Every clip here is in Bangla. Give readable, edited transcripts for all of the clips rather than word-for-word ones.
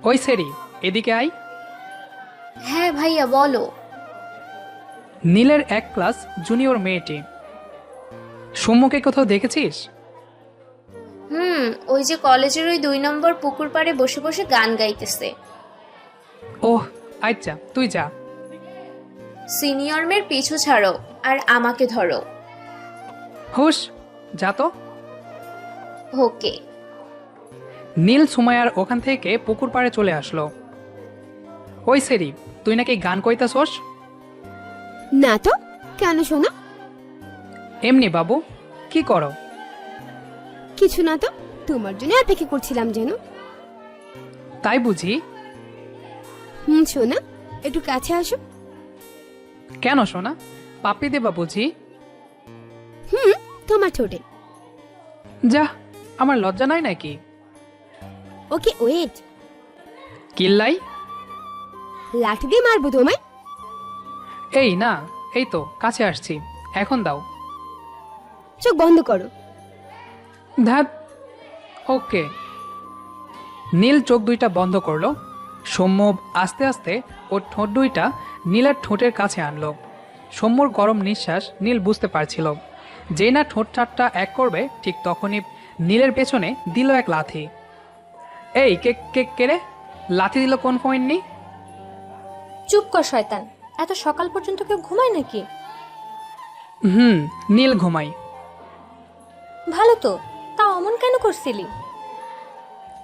ওই সেরি, এদিকে আয়। হ্যাঁ ভাইয়া বলো। নীলের এক ক্লাস জুনিয়র মেয়েটি। সৌম্যকে কোথাও দেখেছিস? ওই যে কলেজের ওই 2 নম্বর পুকুর পাড়ে বসে বসে গান গাইতেছে। ওহ, আচ্ছা তুই যা। সিনিয়র মেয়ের পিছু ছাড়ো আর আমাকে ধরো। হুশ, যা তো। ওকে। নীল সুমাইয়ার ওখান থেকে পুকুর পাড়ে চলে আসলো। ওই সেরি, তুই নাকি গান কইতাছস? না তো, কেন শোনা? এমনি বাবু, কি করো? কিছু না তো, তোমার জন্য অপেক্ষা করছিলাম যেন। তাই বুঝি? শোনা, একটু কাছে আসো। কেন সোনা, পাপ্পি দেবা বুঝি? তোমার ঠোঁটে। যা, আমার লজ্জা নাই নাকি? ওকে ওয়েট, কিল্লাই? লাঠি দিয়ে মারবো তোমায়। এই না, এই তো কাছে আসছি, এখন দাও। চোখ বন্ধ করো। ধ্যাত। ওকে। নীল চোখ দুইটা বন্ধ করলো। সৌম্য আস্তে আস্তে ওর ঠোঁট দুইটা নীলের ঠোঁটের কাছে আনলো। সৌম্যর গরম নিঃশ্বাস নীল বুঝতে পারছিল। যেই না ঠোঁট চারটা এক করবে ঠিক তখনই নীলের পেছনে দিল এক লাথি। এই কে কে কে রে? লাথি দিল কোন পয়েন্ট? চুপ কর শয়তান, এত সকাল পর্যন্ত কেউ ঘুমায় নাকি? নীল ঘুমাই। ভালো তো, তা অমন কেন করছিলি?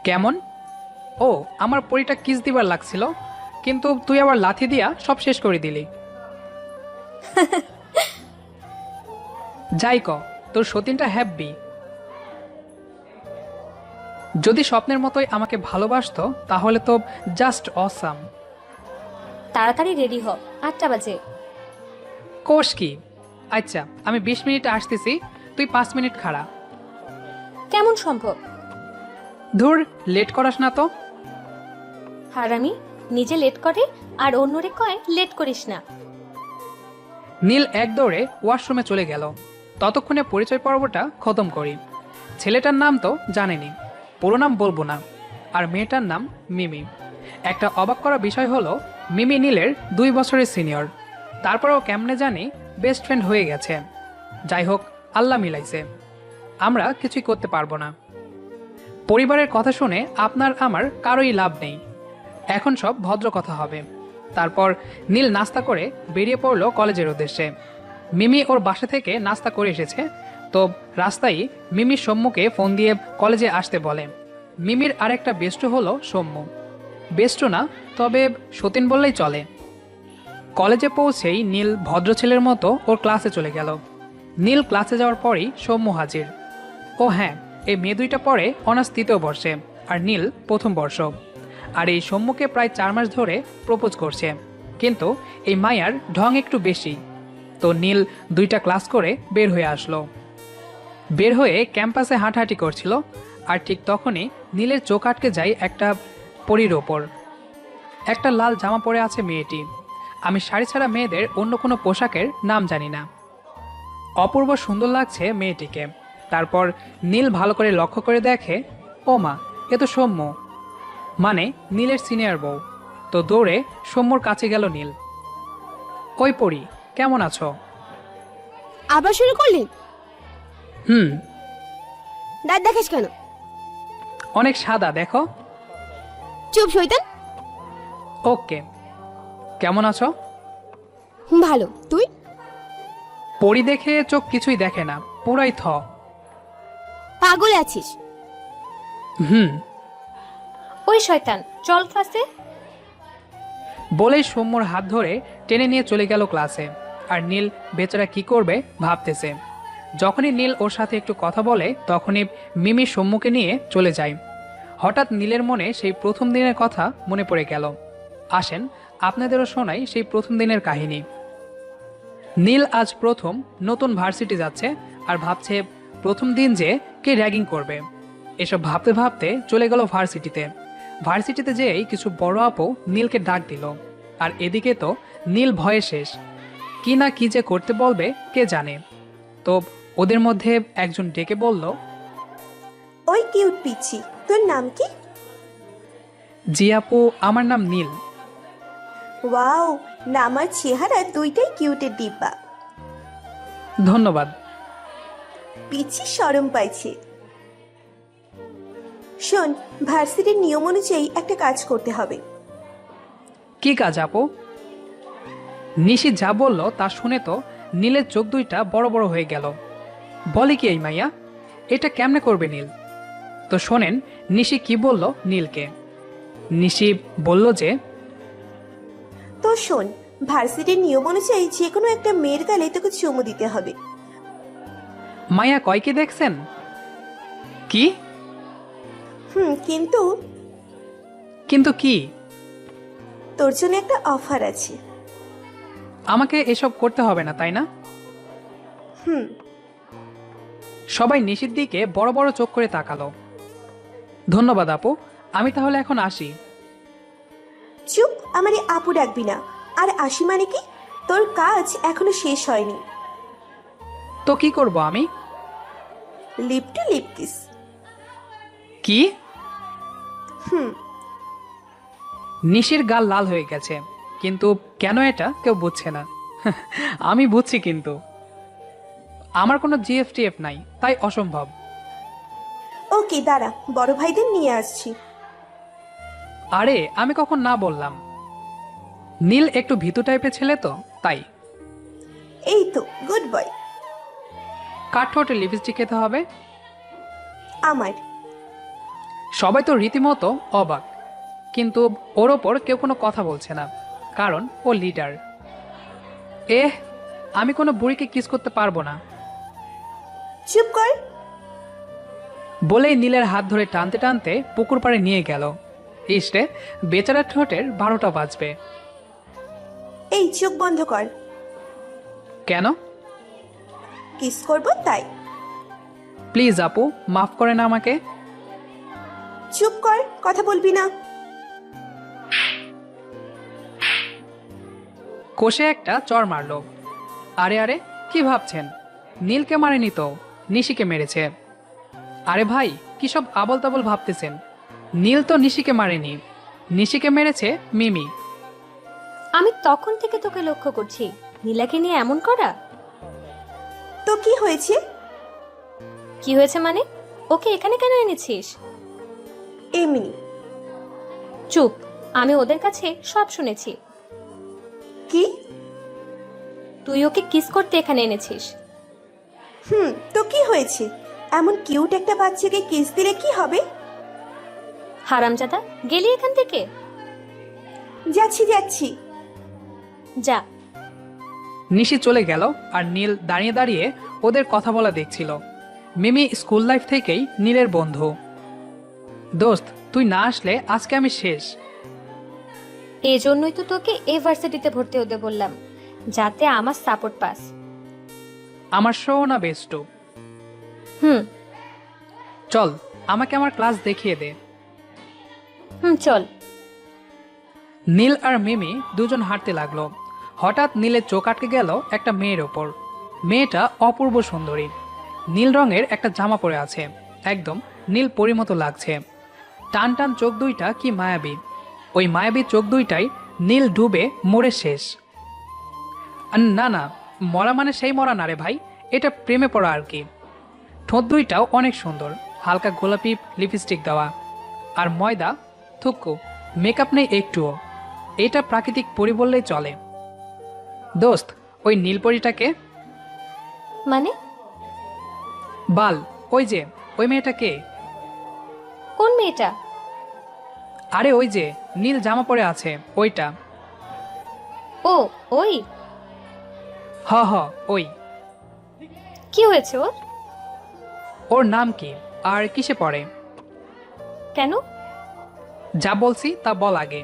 কেমন? ও, আমার পরিটা কিস দিবার লাগছিল, কিন্তু তুই আবার লাথি দিয়া সব শেষ করে দিলি। যাই ক, তোর সতীনটা হ্যাপি। যদি স্বপ্নের মতোই আমাকে ভালোবাসতো তাহলে তো জাস্ট অসাম। তাড়াতাড়ি রেডি হ, 8টা বাজে। কোষ কি? আচ্ছা, আমি 20 মিনিটে আসতেছি, তুই 5 মিনিট খাড়া। কেমন সম্ভব? ধুর, লেট করাস না তো। হারামি, নিজে লেট করে আর অন্যরে কয় লেট করিস না। নীল এক দৌড়ে ওয়াশরুমে চলে গেল। ততক্ষণে পরিচয় পর্বটা খতম করি। ছেলেটার নাম তো জানেনি, পুরো নাম বলবো না। আর মেয়েটার নাম মিমি। একটা অবাক করা বিষয় হলো মিমি নীলের 2 বছরের সিনিয়র। তারপরেও কেমনে জানি বেস্ট ফ্রেন্ড হয়ে গেছে। যাই হোক, আল্লাহ মিলাইছে, আমরা কিছুই করতে পারবো না। পরিবারের কথা শুনে আপনার আমার কারোই লাভ নেই। এখন সব ভদ্র কথা হবে। তারপর নীল নাস্তা করে বেরিয়ে পড়লো কলেজের উদ্দেশ্যে। মিমি ওর বাসা থেকে নাস্তা করে এসেছে, তো রাস্তায় মিমি সৌম্যকে ফোন দিয়ে কলেজে আসতে বলে। মিমির আরেকটা বেস্টু হলো সৌম্য। বেস্টু না, তবে সতীন বললেই চলে। কলেজে পৌঁছেই নীল ভদ্র ছেলের মতো ওর ক্লাসে চলে গেল। নীল ক্লাসে যাওয়ার পরই সৌম্য হাজির। ও হ্যাঁ, এই মেয়ে দুইটা পড়ে অনার্স 3য় বর্ষে, আর নীল 1ম বর্ষ। আর এই সৌম্যকে প্রায় 4 মাস ধরে প্রপোজ করছে, কিন্তু এই মায়ার ঢং একটু বেশি। তো নীল 2টা ক্লাস করে বের হয়ে আসলো। বের হয়ে ক্যাম্পাসে হাঁটাহাঁটি করছিল, আর ঠিক তখনই নীলের চোখ আটকে যায় একটা পরীর ওপর। একটা লাল জামা পরে আছে মেয়েটি। আমি শাড়ি ছাড়া মেয়েদের অন্য কোনো পোশাকের নাম জানি না। অপূর্ব সুন্দর লাগছে মেয়েটিকে। তারপর নীল ভালো করে লক্ষ্য করে দেখে, ও মা, এ তো সৌম্য, মানে নীলের সিনিয়র বউ। তো দৌড়ে সৌম্যর কাছে গেল নীল। ওই পরি, কেমন আছো? আবার শুরু করলি? হুম। দাঁত দেখাস কেন? অনেক সাদা দেখো। চুপ শয়তান। ওকে। কেমন আছো? ভালো, তুই? পরি দেখে চোখ কিছুই দেখে না, পুরাই থ। পাগল আছিস? হুম। ওই শয়তান, চল ক্লাসে। বলেই সৌম্যর হাত ধরে টেনে নিয়ে চলে গেল ক্লাসে। আর নীল বেচারা কি করবে ভাবতেছে। যখনই নীল ওর সাথে একটু কথা বলে তখনই মিমি সৌম্যকে নিয়ে চলে যায়। হঠাৎ নীলের মনে সেই প্রথম দিনের কথা মনে পড়ে গেল। আসেন আপনাদেরও শোনাই সেই প্রথম দিনের কাহিনী। নীল আজ প্রথম নতুন ভার্সিটি যাচ্ছে, আর ভাবছে প্রথম দিন যে কে র্যাগিং করবে। এসব ভাবতে ভাবতে চলে গেল ভার্সিটিতে। ভার্সিটিতে যেয়েই কিছু বড় আপু নীলকে ডাক দিল। আর এদিকে তো নীল ভয়ে শেষ, কি না কি যে করতে বলবে কে জানে। তো ওদের মধ্যে একজন ডেকে বলল, ওই কিউট পিচ্ছি, তোর নাম কি? জি আপু, আমার নাম নীল। ওয়াও, নামার চেহারা দুইটাই কিউটের ডিব্বা। ধন্যবাদ। পিচ্ছি শরম পাইছে। শোন, ভার্সিটির নিয়ম অনুযায়ী একটা কাজ করতে হবে। কি কাজ আপু? নিশি যা বলল তা শুনে তো নীলের চোখ দুইটা বড় বড় হয়ে গেল। বলে কি এই মাইয়া, এটা কেমনে করবে নীল? তো শোনেন নিশি কি বলল নীলকে। নিশি বলল যে, তো শোন, ভার্সিটির নিয়ম অনুযায়ী যে কোনো একটা মেয়ের গালে তোকে চুমু দিতে হবে। মাইয়া কয় কি দেখছেন? কি? কিন্তু কিন্তু কি? তোর জন্য একটা অফার আছে। আমাকে এসব করতে হবে না, তাই না? হুম। সবাই নিশির দিকে বড় বড় চোখ করে তাকালো। ধন্যবাদ আপু, আমি তাহলে এখন আসি। চুপ, আমারে আপু ডাকবি না। আর আসি মানে কি? তোর কাজ এখনো শেষ হয়নি। তো কি করব আমি? Lip to lip kiss. কি? হুম। নিশির গাল লাল হয়ে গেছে, কিন্তু কেন এটা কেউ বুঝছে না। আমি বুঝছি, কিন্তু আমার কোনো জিএফটিএফ নাই, তাই অসম্ভব। ওকে দাঁড়া, বড় ভাইদের নিয়ে আসছি। আরে আমি কখন না বললাম? নীল একটু ভীতু টাইপের ছেলে তো, তাই। এই তো, গুড বয়। কার ঠোঁটে লিপস্টিক খেতে হবে? আমার। সবাই তো রীতিমতো অবাক, কিন্তু ওর ওপর কেউ কোনো কথা বলছে না, কারণ ও লিডার। আমি কোনো বুড়িকে কিস করতে পারবো না। চুপ কর। বলেই নীলের হাত ধরে টানতে টানতে পুকুর পাড়ে নিয়ে গেল। ইস্টে বেচারা ঠোঁটের 12টা বাজবে। এই চোখ বন্ধ কর। কেন? কিস করবো তাই। প্লিজ আপু, মাফ করেন আমাকে। চুপ কর, কথা বলবি না। কষে একটা চর মারলো। আরে আরে, কি ভাবছেন? নীলকে মারেনি তো, নিশিকে মেরেছে। আরে ভাই, কি সব আবল তাবল ভাবতেছেন? নীল তো নিশিকে মারেনি, নিশিকে মেরেছে মিমি। আমি তখন থেকে তোকে লক্ষ্য করছি, নীলাকে নিয়ে এমন করা। তো কি হয়েছে? কি হয়েছে মানে? ওকে এখানে কেন এনেছিস? এমনি। চুপ, আমি ওদের কাছে সব শুনেছি। কি? তুই ওকে কিস করতে এখানে এনেছিস। তো কি হয়েছে? এমন কিউট একটা বাচ্চাকে কিস দিলে কি হবে? হারামজাদা, গেলি এখান থেকে। যাচ্ছি যাচ্ছি। যা। নিশি চলে গেল, আর নীল দাঁড়িয়ে দাঁড়িয়ে ওদের কথা বলা দেখছিল। মিমি স্কুল লাইফ থেকেই নীলের বন্ধু। দোস্ত, তুই না আসলে আজকে আমি শেষ। এই জন্যই তো তোকে এই ভার্সিটিতে ভর্তি হতে বললাম, যাতে আমার সাপোর্ট পাস। আমার শো না বেস্টু? হুম। চল, আমাকে আমার ক্লাস দেখিয়ে দে। চল। নীল আর মিমি দুজন হাঁটতে লাগলো। হঠাৎ নীলের চোখ আটকে গেল একটা মেয়ের ওপর। মেয়েটা অপূর্ব সুন্দরী, নীল রঙের একটা জামা পরে আছে, একদম নীল পরীর মতো লাগছে। টান টান চোখ দুইটা কি মায়াবী। ওই মায়াবী চোখ দুইটাই নীল ডুবে মরে শেষ। না না, মরা মানে সেই মরা না রে ভাই, এটা প্রেমে পড়া আর কি। ঠোঁট দুইটাও অনেক সুন্দর, হালকা গোলাপি লিপস্টিক দেওয়া, আর ময়দা থুক্কু, মেকআপ নেই একটুও। এটা প্রাকৃতিক পরি বললেই চলে। দোস্ত, ওই নীলপরিটাকে? মানে? বাল, ওই যে ওই মেয়েটা কে? কোন মেয়েটা? আরে ওই যে নীল জামা পরে আছে, ওইটা। ও, ওই? হ হ, ওই। কি হয়েছে ওর? ওর নাম কি আর কিসে পড়ে? কেন? যা বলছি তা বল আগে।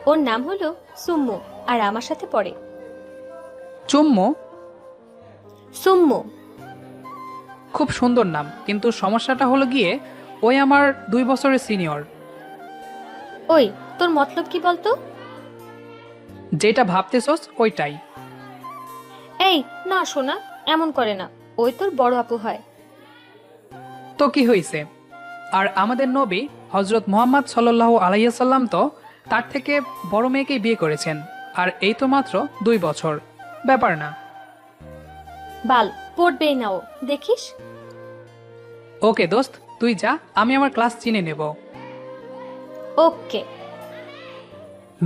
ওর নাম হলো সুম্মু, আর আমার সাথে পড়ে। চুম্মু? সুম্মু। খুব সুন্দর নাম, কিন্তু সমস্যাটা হলো গিয়ে ওই আমার 2 বছরের সিনিয়র। ওই, তোর মতলব কি বলতো? যেটা ভাবতেছস ওইটাই। এই না শোনা, এমন করে না, ওই তোর বড় আপু হয়। তো কি হয়েছে? আর আমাদের নবী হজরত মুহাম্মদ সাল্লাল্লাহু আলাইহি সাল্লাম তো তার থেকে বড় মেয়েকেই বিয়ে করেছেন, আর এই তো মাত্র 2 বছর, ব্যাপার না। বাল পড়বেই না ও, দেখিস। ওকে দোস্ত, তুই যা, আমি আমার ক্লাস চিনে নেব। ওকে।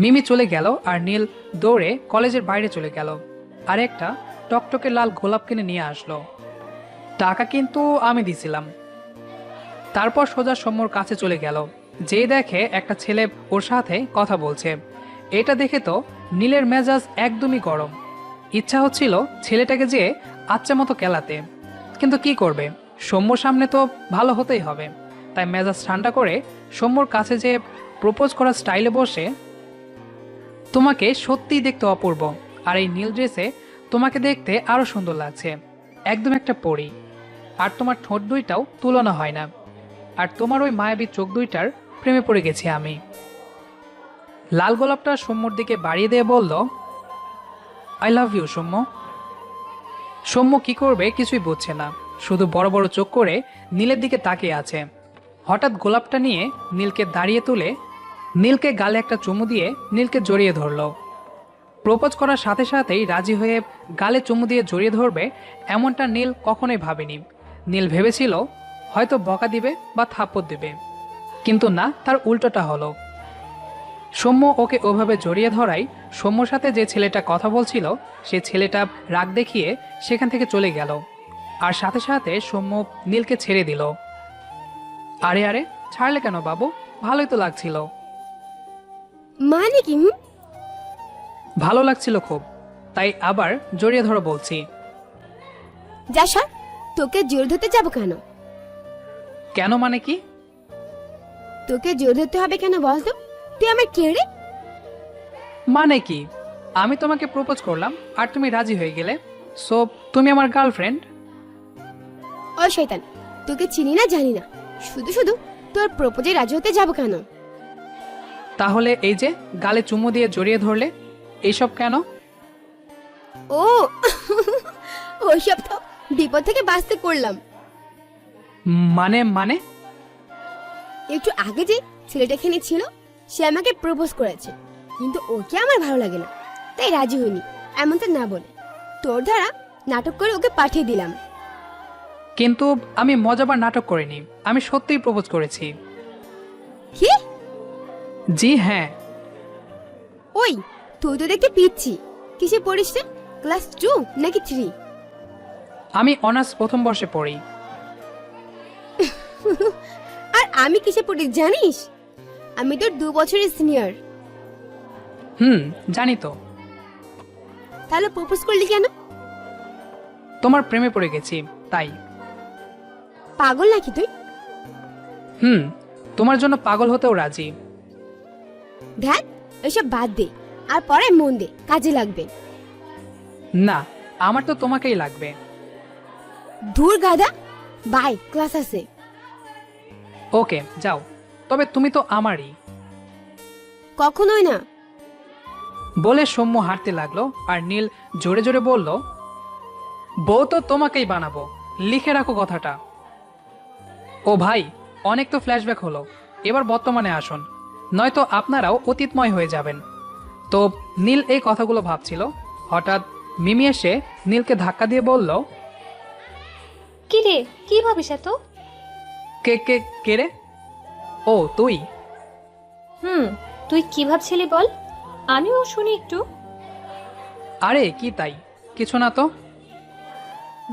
মিমি চলে গেল আর নীল দৌড়ে কলেজের বাইরে চলে গেল আর একটা টকটকে লাল গোলাপ কিনে নিয়ে আসলো। টাকা কিন্তু আমি দিছিলাম। তারপর সোজা সৌম্যর কাছে চলে গেল, যেই দেখে একটা ছেলে ওর সাথে কথা বলছে। এটা দেখে তো নীলের মেজাজ একদমই গরম। ইচ্ছা হচ্ছিল ছেলেটাকে যেয়ে আচ্ছা মতো কেলাতে, কিন্তু কি করবে, সৌম্যর সামনে তো ভালো হতেই হবে। তাই মেজাজ ঠান্ডা করে সৌম্যর কাছে যে প্রপোজ করার স্টাইলে বসে, তোমাকে সত্যিই দেখতে অপূর্ব, আর এই নীল ড্রেসে তোমাকে দেখতে আরো সুন্দর লাগছে, একদম একটা পরী। আর তোমার ঠোঁট দুইটাও তুলনা হয় না, আর তোমার ওই মায়াবী চোখ দুইটার প্রেমে পড়ে গেছি আমি। লাল গোলাপটা সৌম্যর দিকে বাড়িয়ে দিয়ে বলল, I love you Soumya. Soumya কি করবে কিছুই বুঝছে না, শুধু বড় বড় চোখ করে নীলের দিকে তাকিয়ে আছে। হঠাৎ গোলাপটা নিয়ে নীলকে দাঁড়িয়ে তুলে নীলকে গালে একটা চুমু দিয়ে নীলকে জড়িয়ে ধরল। প্রপোজ করার সাথে সাথেই রাজি হয়ে গালে চুমু দিয়ে জড়িয়ে ধরবে এমনটা নীল কখনোই ভাবেনি। নীল ভেবেছিল হয়তো বকা দিবে বা থাপ্পড় দিবে, কিন্তু না, তার উল্টোটা হলো। সৌম্য ওকে ওভাবে জড়িয়ে ধরায় সৌম্যর সাথে যে ছেলেটা কথা বলছিল সে ছেলেটা রাগ দেখিয়ে সেখান থেকে চলে গেল, আর সাথে সাথে সৌম্য নীলকে ছেড়ে দিল। আরে আরে, ছাড়লে কেন বাবু? ভালোই তো লাগছিল। মানে কি? ভালো লাগছিল খুব, তাই আবার জড়িয়ে ধরো বলছি। যা সর, তোকে জোর ধরতে যাবো কেন? কেন মানে কি? তোকে জোর ধরতে হবে কেন বলতো? তুই আমার কে রে? মানে কি? আমি তোমাকে প্রপোজ করলাম আর তুমি রাজি হয়ে গেলে, সো তুমি আমার গার্লফ্রেন্ড। ও শয়তান, তোকে চিনি না জানি না, শুধু শুধু তোর প্রপোজে রাজি হতে যাবো কেন? তাহলে এই যে গালে চুমু দিয়ে জড়িয়ে ধরলে, এইসব কেন? ও ওইসব তো বিপদ থেকে বাঁচতে করলাম। মানে মানে একটু আগে যে ছেলেটা এখানে ছিল সে আমাকে প্রপোজ করেছে, কিন্তু ওকে আমার ভালো লাগে না, তাই রাজি হইনি। এমনটা না বলে তোর দ্বারা নাটক করে ওকে পাঠিয়ে দিলাম। কিন্তু আমি মজাবার নাটক করিনি, আমি সত্যিই প্রপোজ করেছি। কি? জি হ্যাঁ। ওই তুই তো দেখতে পিচ্ছি, কিসে পড়িস রে? ক্লাস 2 নাকি 3? আমি অনার্স প্রথম বর্ষে পড়ি। আর আমি কিসে পড়ি জানিস? আমি তোর 2 বছরের সিনিয়র। জানি তো। তাহলে প্রপোজ করলি কেন? তোমার প্রেমে পড়ে গেছি তাই। পাগল নাকি তুই? তোমার জন্য পাগল হতেও রাজি। ধ্যাত, এসব বাদ দে আর পড়ায় মন দে, কাজে লাগবে। না, আমার তো তোমাকেই লাগবে। ধুর গাধা, বাই, ক্লাস আছে। ওকে যাও, তবে তুমি তো আমারই। কখনোই না। বলে সৌম্য হাঁটতে লাগলো আর নীল জোরে জোরে বলল, বউ তো তোমাকেই বানাবো, লিখে রাখো কথাটা। ও ভাই, অনেক তো ফ্ল্যাশব্যাক হলো, এবার বর্তমানে আসুন, নয়তো আপনারাও অতীতময় হয়ে যাবেন। তো নীল এই কথাগুলো ভাবছিল, হঠাৎ মিমি এসে নীলকে ধাক্কা দিয়ে বলল, কি রে, কি ভাবিস এত? কে কে কে রে? ও তুই? তুই কি ভাবছিলি বল, আমিও শুনি একটু। আরে কি তাই, কিছু না তো।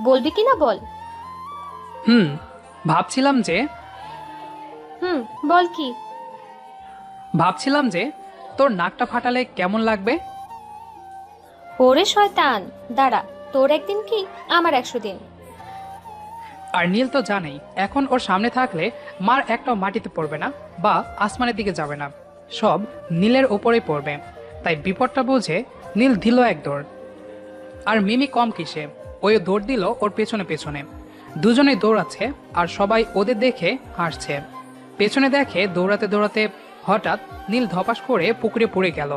বলবি কি না বল। ভাবছিলাম যে বল কি। ভাবছিলাম যে তোর নাকটা ফাটালে কেমন লাগবে। ওরে শয়তান, দাঁড়া, তোর একদিন কি আমার 100 দিন। আর নীল তো জানেই এখন ওর সামনে থাকলে মার একটাও মাটিতে পড়বে না বা আসমানের দিকে যাবে না, সব নীলের ওপরেই পড়বে। তাই বিপদটা বুঝে নীল দিল এক দৌড়। আর মিমি কম কিসে, ওই দৌড় দিল ওর পেছনে পেছনে। দুজনেই দৌড়াচ্ছে আর সবাই ওদের দেখে হাসছে। পেছনে দেখে দৌড়াতে দৌড়াতে হঠাৎ নীল ধপাস করে পুকুরে পড়ে গেল।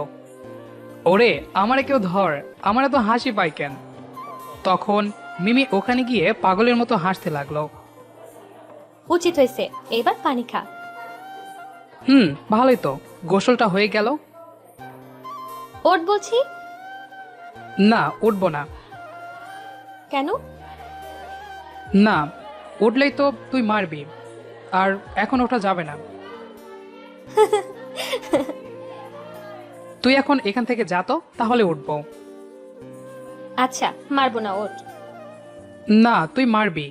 ওরে আমারে কেউ ধর, আমারে তো হাসি পাই কেন। তখন মিমি ওখানে গিয়ে পাগলের মতো হাসতে লাগলো। উচিত হয়েছে, এবার পানি খা। ভালোই তো, গোসলটা হয়ে গেল। ওঠ বলছি। না, উঠবো না। কেন? না, উঠলেই তো তুই মারবি, আর এখন ওঠা যাবে না। তুই এখন এখান থেকে যা তো, তাহলে উঠবো। আচ্ছা, মারবো না, ওঠ। না, তুই মারবি।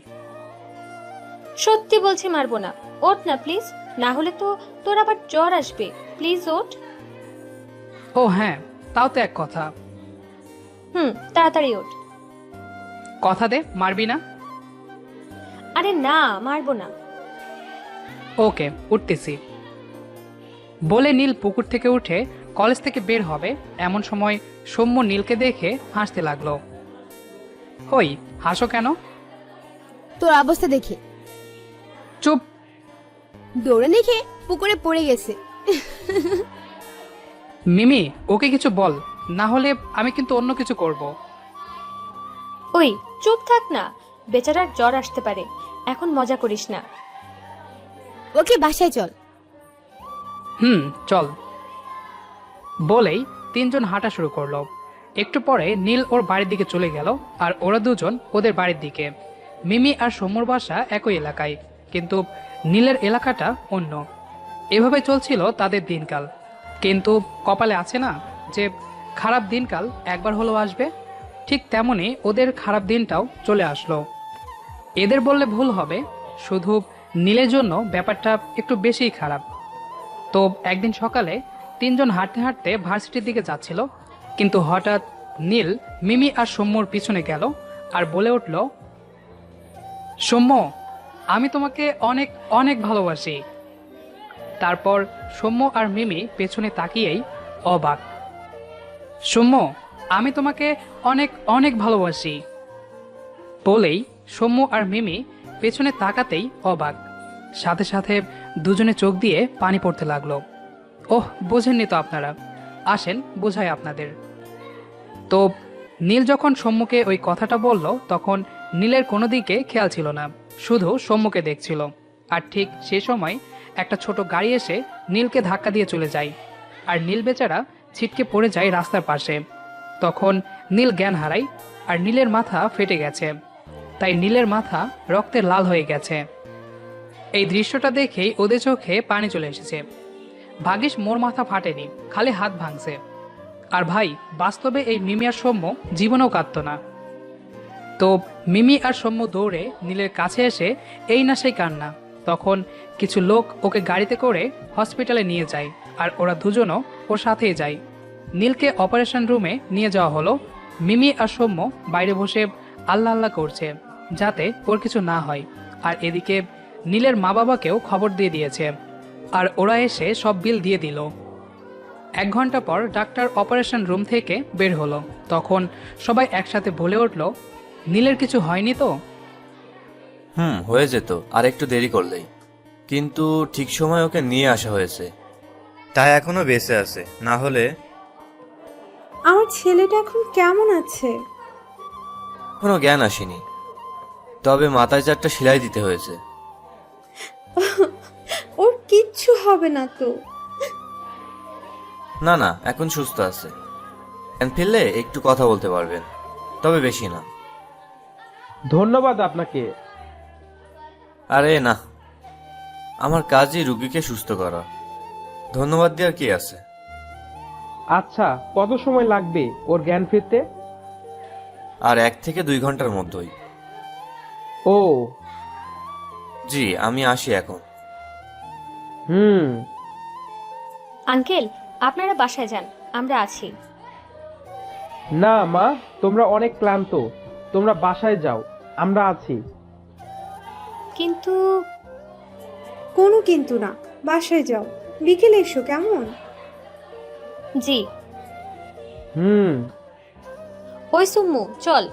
সত্যি বলছি মারবো না, ওঠ না প্লিজ, না হলে তো তোর আবার জ্বর আসবে। প্লিজ ওঠ। ও হ্যাঁ, তাও তো এক কথা। তাড়াতাড়ি ওঠ। কথা দে, মারবি না। আরে না, মারবো না। ওকে, উঠতেছি। বলে নীল পুকুর থেকে উঠে কলেজ থেকে বের হবে এমন সময় সৌম্য নীলকে দেখে হাসতে লাগলো। হই, হাসো কেন? তোর অবস্থা দেখে। চুপ। দৌড়ে দেখে পুকুরে পড়ে গেছে। মিমি, ওকে কিছু বল, না হলে আমি কিন্তু অন্য কিছু করব। ওই চুপ থাক না, বেচারার জ্বর আসতে পারে, এখন মজা করিস না। ওকে বাসায় চল। চল। বলেই তিনজন হাঁটা শুরু করলো। একটু পরে নীল ওর বাড়ির দিকে চলে গেল, আর ওরা দুজন ওদের বাড়ির দিকে। মিমি আর সৌম্যর বাসা একই এলাকায়, কিন্তু নীলের এলাকাটা অন্য। এভাবে চলছিল তাদের দিনকাল। কিন্তু কপালে আছে না যে খারাপ দিনকাল একবার হলেও আসবে, ঠিক তেমনি ওদের খারাপ দিনটাও চলে আসলো। এদের বললে ভুল হবে, শুধু নীলের জন্য ব্যাপারটা একটু বেশিই খারাপ। তো একদিন সকালে তিনজন হাঁটতে হাঁটতে ভার্সিটির দিকে যাচ্ছিল, কিন্তু হঠাৎ নীল মিমি আর সৌম্যর পিছনে গেল আর বলে উঠল, সৌম্য, আমি তোমাকে অনেক অনেক ভালোবাসি। তারপর সৌম্য আর মিমি পেছনে তাকিয়েই অবাক। সৌম্য, আমি তোমাকে অনেক অনেক ভালোবাসি বলেই সৌম্য আর মিমি পেছনে তাকাতেই অবাক। সাথে সাথে দুজনে চোখ দিয়ে পানি পড়তে লাগলো। ওহ, বোঝেননি তো আপনারা, আসেন বোঝাই আপনাদের। তো নীল যখন সৌম্যকে ওই কথাটা বলল, তখন নীলের কোনো দিকে খেয়াল ছিল না, শুধু সৌম্যকে দেখছিল। আর ঠিক সে সময় একটা ছোট গাড়ি এসে নীলকে ধাক্কা দিয়ে চলে যায়, আর নীল বেচারা ছিটকে পড়ে যায় রাস্তার পাশে। তখন নীল জ্ঞান হারায়, আর নীলের মাথা ফেটে গেছে, তাই নীলের মাথা রক্তে লাল হয়ে গেছে। এই দৃশ্যটা দেখেই ওদের চোখে পানি চলে এসেছে। ভাগ্যিস মোর মাথা ফাটেনি, খালি হাত ভাঙছে। আর ভাই, বাস্তবে এই মিমি আর সৌম্য জীবনেও কাঁদত না। তো মিমি আর সৌম্য দৌড়ে নীলের কাছে এসে এই না সেই কান্না। তখন কিছু লোক ওকে গাড়িতে করে হসপিটালে নিয়ে যায়, আর ওরা দুজনও ওর সাথেই যায়। নীলকে অপারেশন রুমে নিয়ে যাওয়া হলো। মিমি আর সৌম্য বাইরে বসে আল্লাহ আল্লাহ করছে যাতে ওর কিছু না হয়, আর এদিকে নীলের মা বাবাকেও খবর দিয়ে দিয়েছে, আর ওরা এসে সব বিল দিয়ে দিল। 1 ঘন্টা পর ডাক্তার অপারেশন রুম থেকে বের হলো। তখন সবাই একসাথে বলে উঠল, নীলের কিছু হয়নি তো? হয়ে যেত আর একটু দেরি করলেই, কিন্তু ঠিক সময় ওকে নিয়ে আসা হয়েছে, তাই এখনো বেঁচে আছে। না হলে আমার ছেলেটা এখন কেমন আছে? কোনো জ্ঞান আসেনি, তবে মাথায় 4টা সেলাই দিতে হয়েছে। ওর কিচ্ছু হবে না তো? না না, এখন সুস্থ আছে। জ্ঞান ফিরলে একটু কথা বলতে পারবেন, তবে বেশি না। ধন্যবাদ আপনাকে। আরে না, আমার কাজই রুগীকে সুস্থ করা, ধন্যবাদ দেওয়ার কি আছে। আচ্ছা, কত সময় লাগবে ওর জ্ঞান ফিরতে? আর 1 থেকে 2 ঘন্টার মধ্যেই। ও জি, আমি আসি এখন। আঙ্কেল, আপনারা বাসায় যান, আমরা আছি। না মা, তোমরা অনেক ক্লান্ত, তোমরা বাসায় যাও, আমরা আছি। কিন্তু কোনো কিন্তু না, বাসায় যাও, বিকেলে এসো কেমন? জি। ওই সুম্মু, চল,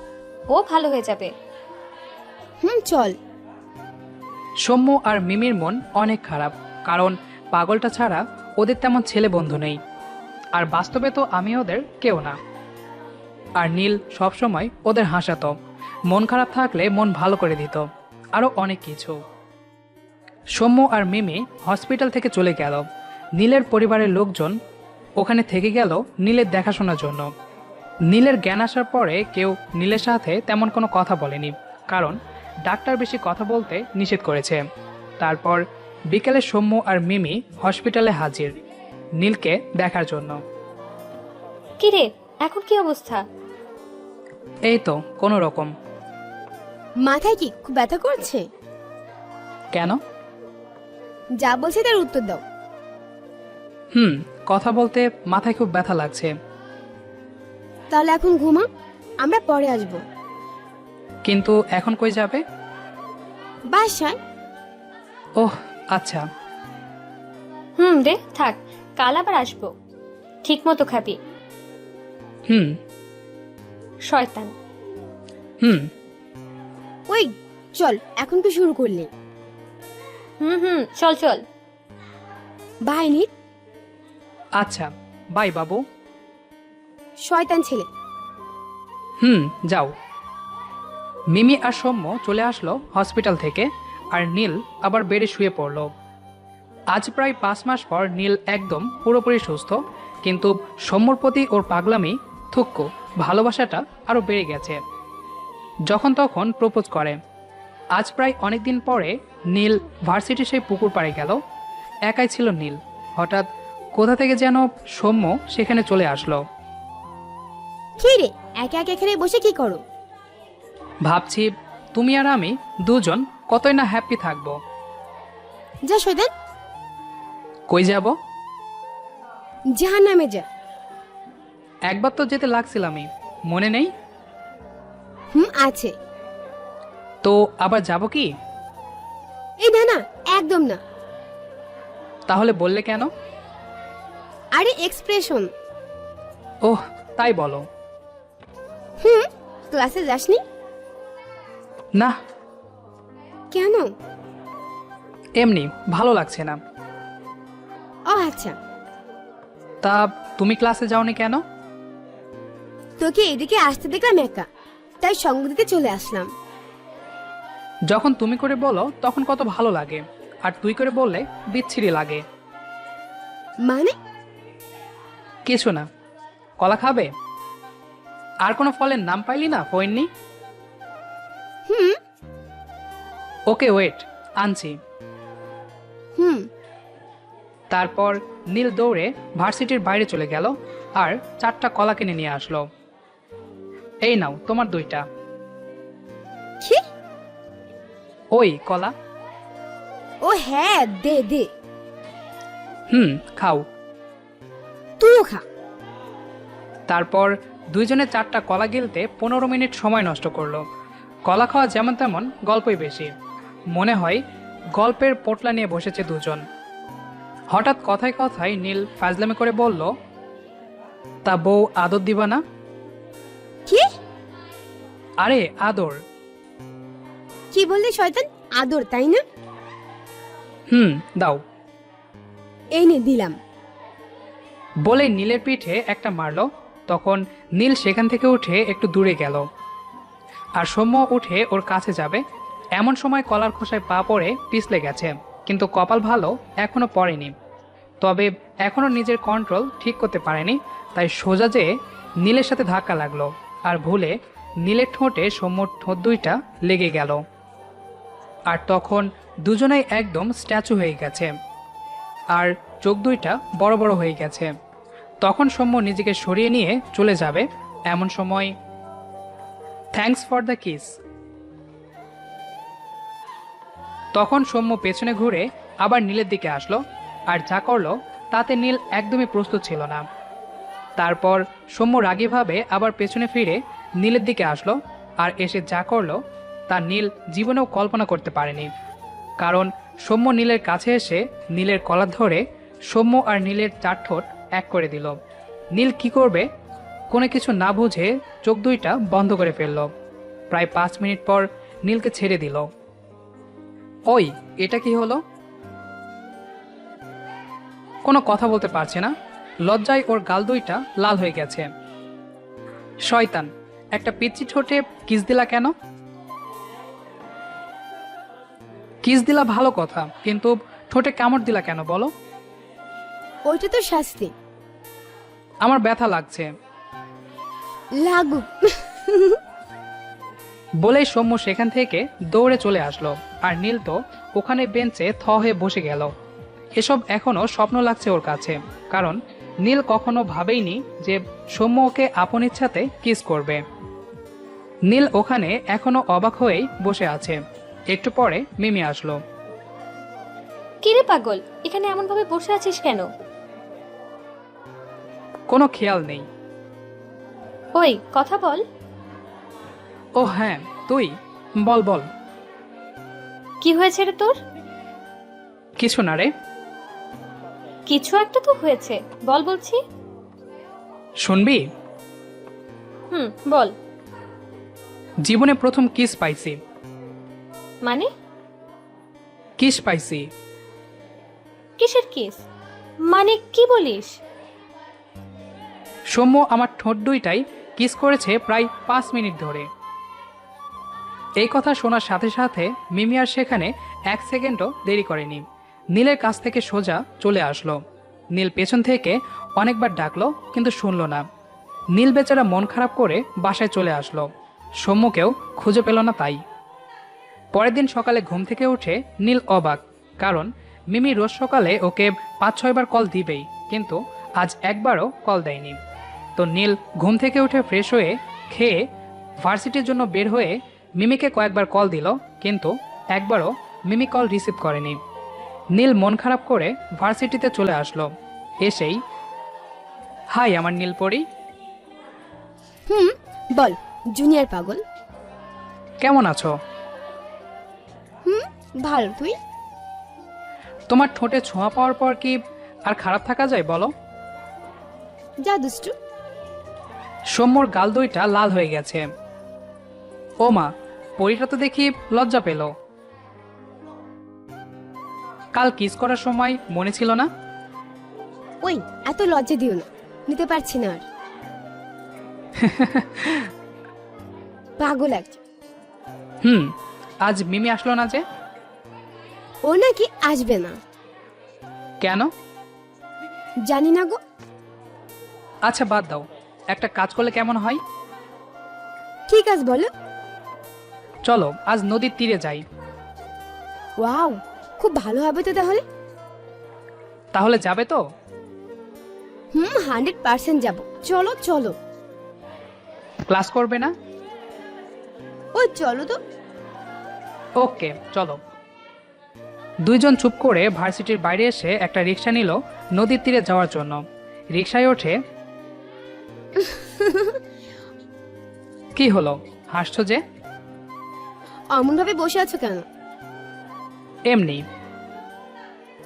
ও ভালো হয়ে যাবে। চল। সৌম্য আর মিমির মন অনেক খারাপ, কারণ পাগলটা ছাড়া ওদের তেমন ছেলে বন্ধু নেই, আর বাস্তবে তো আমি ওদের কেউ না। আর নীল সবসময় ওদের হাসাতো, মন খারাপ থাকলে মন ভালো করে দিত, আরো অনেক কিছু। সৌম্য আর মিমি হসপিটাল থেকে চলে গেল। নীলের পরিবারের লোকজন ওখানে থেকে গেল নীলের দেখাশোনার জন্য। নীলের জ্ঞান আসার পরে কেউ নীলের সাথে তেমন কোনো কথা বলেনি, কারণ ডাক্তার বেশি কথা বলতে নিষেধ করেছে। তারপর বিকেলে সৌম্য আর মিমি হসপিটালে হাজির নীলকে দেখার জন্য। কিরে, এখন কি অবস্থা? এই তো কোনো রকম। মাথায় কি খুব ব্যথা করছে? কেন? যা বলছে তার উত্তর দাও। কথা বলতে মাথায় খুব ব্যথা লাগছে। তাহলে এখন ঘুমা, আমরা পরে আসবো। কিন্তু এখন কই যাবে? বাসায়। ওহ আচ্ছা। রে থাক, কাল আবার আসবো। ঠিক মতো খাবি। হুম শয়তান। হুম ওই চল, এখন তো শুরু করলি। চল চল। বাই নীল। আচ্ছা বাই বাবু। শয়তান ছেলে। যাও। মিমি আর সৌম্য চলে আসলো হসপিটাল থেকে, আর নীল আবার বেডে শুয়ে পড়ল। আজ প্রায় 5 মাস পর নীল একদম পুরোপুরি সুস্থ, কিন্তু সৌম্যর প্রতি ওর পাগলামি, থুক্কু, ভালোবাসাটা আরও বেড়ে গেছে। যখন তখন প্রপোজ করে। আজ প্রায় অনেক দিন পরে নীল ভার্সিটি সেই পুকুর পাড়ে গেল। একাই ছিল নীল। হঠাৎ কোথা থেকে যেন সৌম্য সেখানে চলে আসলো। কি রে, একে একে এখানে বসে কি করো? ভাবছি তুমি আর আমি দুজন কতই না হ্যাপি থাকবো। যা শয়তান। কই যাব? জাহান্নামে যা। একবার তো যেতে লাগছিলামই, মনে নেই? আছে। তো আবার যাব কি? এই না না, একদম না। তাহলে বললে কেন? আরে এক্সপ্রেশন। ওহ তাই বলো। ক্লাসে যাসনি? না। কেন? এমনি ভালো লাগছে না। ও আচ্ছা। তা তুমি ক্লাসে যাওনি কেন? তোকে এদিকে আসতে দেখলাম একা, তাই সঙ্গ দিতে চলে আসলাম। যখন তুমি করে বলো তখন কত ভালো লাগে, আর তুই করে বললে বিচ্ছিরি লাগে। মানে? কিছু না। কলা খাবে? আর কোনো ফলের নাম পাইলি না ফইননি? ওকে ওয়েট, আনছি। তারপর নীল দৌড়ে ভার্সিটির বাইরে চলে গেল আর 4টা কলা কিনে নিয়ে আসলো। এই নাও তোমার 2টা। কি? ওই কলা। ও হ্যাঁ, দে দে। খাও। তুইও খা। তারপর দুইজনে 4টা কলা গিলতে 15 মিনিট সময় নষ্ট করলো। কলা খাওয়া যেমন তেমন, গল্পই বেশি। মনে হয় গল্পের পোটলা নিয়ে বসেছে দুজন। হঠাৎ কথায় কথায় নীল ফাজলামি করে বলল, তা বউ আদর দিবা না? কি? আরে আদর। কি বললি শয়তান? আদর, তাই না? দাও। এই নে দিলাম। বলে নীলের পিঠে একটা মারলো। তখন নীল সেখান থেকে উঠে একটু দূরে গেল, আর সৌম্য উঠে ওর কাছে যাবে এমন সময় কলার খোসায় পা পড়ে পিছলে গেছে, কিন্তু কপাল ভালো এখনো পড়েনি। তবে এখনো নিজের কন্ট্রোল ঠিক করতে পারেনি, তাই সোজা যেয়ে নীলের সাথে ধাক্কা লাগলো, আর ভুলে নীলের ঠোঁটে সৌম্যর ঠোঁট 2টা লেগে গেল। আর তখন দুজনেই একদম স্ট্যাচু হয়ে গেছে, আর চোখ 2টা বড় বড় হয়ে গেছে। তখন সৌম্য নিজেকে সরিয়ে নিয়ে চলে যাবে এমন সময়, থ্যাঙ্কস ফর দ্য কিস। তখন সৌম্য পেছনে ঘুরে আবার নীলের দিকে আসলো, আর যা করলো তাতে নীল একদমই প্রস্তুত ছিল না। তারপর সৌম্য রাগীভাবে আবার পেছনে ফিরে নীলের দিকে আসলো, আর এসে যা করলো তা নীল জীবনেও কল্পনা করতে পারেনি। কারণ সৌম্য নীলের কাছে এসে নীলের কলার ধরে সৌম্য আর নীলের 4 ঠোঁট এক করে দিল। নীল কি করবে কোনো কিছু না বুঝে চোখ 2টা বন্ধ করে ফেলল। প্রায় 5 মিনিট পর নীলকে ছেড়ে দিল। ওই এটা কি হলো? কোনো কথা বলতে পারছে না, লজ্জায় ওর গাল 2টা লাল হয়ে গেছে। শয়তান, একটা পিচ্চি ঠোঁটে কিস দিলা কেন? কি কিস দিলা ভালো কথা, কিন্তু ঠোঁটে কামড় দিলা কেন বলো? ওইটা তো শাস্তি। আমার ব্যথা লাগছে। লাগুক। বলেই সৌম্য সেখান থেকে দৌড়ে চলে আসলো, আর নীল তো ওখানে বেঞ্চে থ হয়ে বসে গেল। এসব এখনো স্বপ্ন লাগছে ওর কাছে, কারণ নীল কখনো ভাবেইনি যে সৌম্য ওকে আপন ইচ্ছাতে কিস করবে। নীল ওখানে এখনো অবাক হয়েই বসে আছে। একটু পরে মিমি আসলো। কিরে পাগল, এখানে এমন ভাবে বসে আছিস কেন? কোনো খেয়াল নেই। ওই কথা বল। ও হ্যাঁ, তুই বল বল। কি হয়েছে রে তোর? কিছু না রে। কিছু একটা তো হয়েছে, বল বলছি। শুনবি? বল। জীবনে প্রথম কিস পাইছি। মানে? কিস পাইছি। কিসের কিস? মানে কি বলিস? সৌম্য আমার ঠোঁট দুইটাই কিস করেছে প্রায় 5 মিনিট ধরে। এই কথা শোনার সাথে সাথে মিমি আর সেখানে 1 সেকেন্ডও দেরি করেনি। নীলের কাছ থেকে সোজা চলে আসলো। নীল পেছন থেকে অনেকবার ডাকলো, কিন্তু শুনলো না। নীল বেচারা মন খারাপ করে বাসায় চলে আসলো। সৌম্যকেও খুঁজে পেল না তাই। পরের দিন সকালে ঘুম থেকে উঠে নীল অবাক, কারণ মিমি রোজ সকালে ওকে 5-6 বার কল দিবেই, কিন্তু আজ একবারও কল দেয়নি। তো নীল ঘুম থেকে উঠে ফ্রেশ হয়ে খেয়ে ভার্সিটির জন্য বের হয়ে মিমিকে কয়েকবার কল দিল, কিন্তু একবারও মিমি কল রিসিভ করেনি। নীল মন খারাপ করে ভার্সিটিতে চলে আসলো। এসেই, হাই আমার নীলপরি। বল জুনিয়র পাগল। কেমন আছো? ভালো, তুই? তোমার ঠোঁটে ছোঁয়া পাওয়ার পর কি আর খারাপ থাকা যায় বলো? যা দুষ্টু। সৌম্যর গাল দুইটা লাল হয়ে গেছে। ও মা, পরীটা তো দেখি লজ্জা পেল। কাল কিস করার সময় মনে ছিল না? ওই এত লজ্জা দিও না, নিতে পারছি না আর। পাগল একজন। আজ মিমি আসলো না যে? ও নাকি আসবে না। কেন? জানি না গো। আচ্ছা বাদ দাও, একটা কাজ করলে কেমন হয়? ঠিক আছে, বলো। চলো আজ নদীর তীরে যাই। ওয়াও, খুব ভালো হবে তো তাহলে। তাহলে যাবে তো? 100% যাব। চলো চলো। ক্লাস করবে না? ও চলো তো। ওকে চলো। দুইজন চুপ করে ভার্সিটির বাইরে এসে একটা রিক্সা নিল নদীর তীরে যাওয়ার জন্য। রিক্সায় ওঠে। কি হলো, হাসছো যে? অমন ভাবে বসে আছো কেন? এমনি।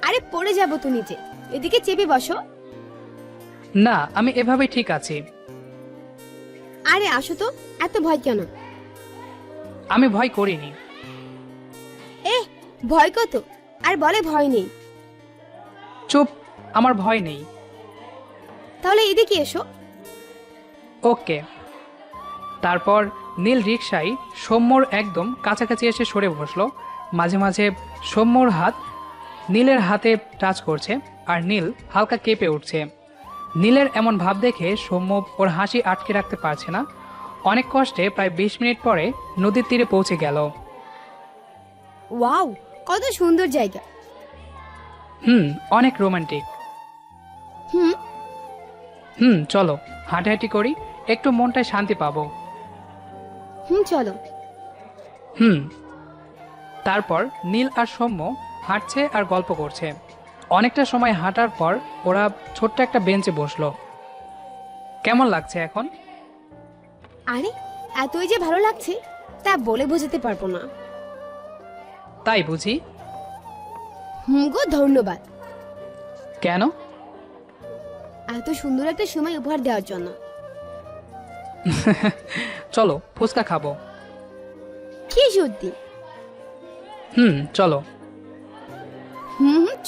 আরে পড়ে যাবো তো নিচে, এদিকে চেপে বসো। না, আমি এভাবেই ঠিক আছি। আরে আসো তো, এত ভয় কেন? আমি ভয় করিনি। ভয় কত? আর বলে ভয় নেই। চুপ, আমার ভয় নেই। তাহলে এদিকে এসো। ওকে। তারপর নীল রিকশায় সৌম্যর একদম কাছাকাছি এসে সরে বসলো। মাঝে মাঝে সৌম্যর হাত নীলের হাতে টাচ করছে, আর নীল হালকা কেঁপে উঠছে। নীলের এমন ভাব দেখে সৌম্য ওর হাসি আটকে রাখতে পারছে না। অনেক কষ্টে প্রায় 20 মিনিট পরে নদীর তীরে পৌঁছে গেল। ওয়াও, কত সুন্দর জায়গা। অনেক রোমান্টিক। চলো হাঁটাহাঁটি করি, একটু মনটায় শান্তি পাবো। চলো। তারপর নীল আর সৌম্য হাঁটছে আর গল্প করছে। অনেকটা সময় হাঁটার পর ওরা ছোট্ট একটা বেঞ্চে বসলো। কেমন লাগছে এখন? আরে এতই যে ভালো লাগছে তা বলে বোঝাতে পারবো না। তাই বুঝি? গো ধন্যবাদ। কেন? এত সুন্দর একটা সময় উপহার দেওয়ার জন্য। চলো ফুচকা খাবো। কি সত্যি? চলো।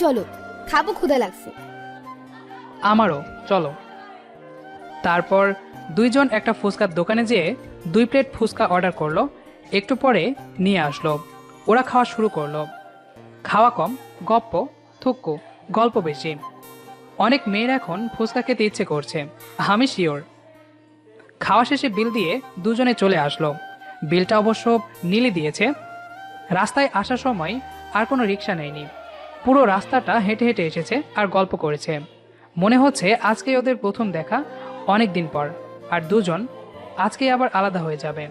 চলো, খাবো, ক্ষুধা লাগছে। আমারও, চলো। তারপর দুইজন একটা ফুচকার দোকানে যেয়ে 2 প্লেট ফুচকা অর্ডার করলো। একটু পরে নিয়ে আসলো। ওরা খাওয়া শুরু করলো। খাওয়া কম, গপ্প, থুক্কু, গল্প বেশি। অনেক মেয়ের এখন ফুচকা খেতে ইচ্ছে করছে, আমি শিওর। খাওয়া শেষে বিল দিয়ে দুজনে চলে আসলো। বিলটা অবশ্য নীলই দিয়েছে। রাস্তায় আসার সময় আর কোনো রিক্সা নেয়নি। পুরো রাস্তাটা হেঁটে হেঁটে এসেছে আর গল্প করেছে। মনে হচ্ছে আজকেই ওদের প্রথম দেখা, অনেক দিন পর। আর দুজন আজকেই আবার আলাদা হয়ে যাবে।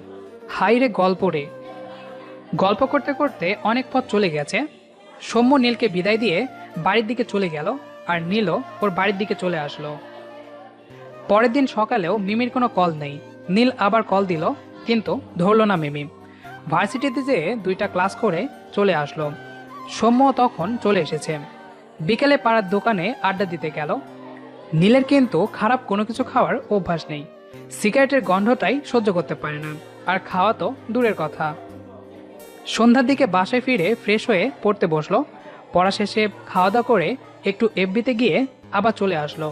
হাই রে গল্প রে। গল্প করতে করতে অনেক পথ চলে গেছে। সৌম্য নীলকে বিদায় দিয়ে বাড়ির দিকে চলে গেল, আর নীলও ওর বাড়ির দিকে চলে আসলো। পরের দিন সকালেও মিমির কোনো কল নেই। নীল আবার কল দিল, কিন্তু ধরল না মিমি। ভার্সিটিতে যেয়ে 2টা ক্লাস করে চলে আসলো। সৌম্য তখন চলে এসেছে। বিকেলে পাড়ার দোকানে আড্ডা দিতে গেল। নীলের কিন্তু খারাপ কোনো কিছু খাওয়ার অভ্যাস নেই। সিগারেটের গন্ধটাই সহ্য করতে পারে না, আর খাওয়া তো দূরের কথা। সন্ধ্যার দিকে বাসায় ফিরে ফ্রেশ হয়ে পড়তে বসলো। পড়া শেষে খাওয়া দাওয়া করে একটু এফবিতে গিয়ে আবার চলে আসলো।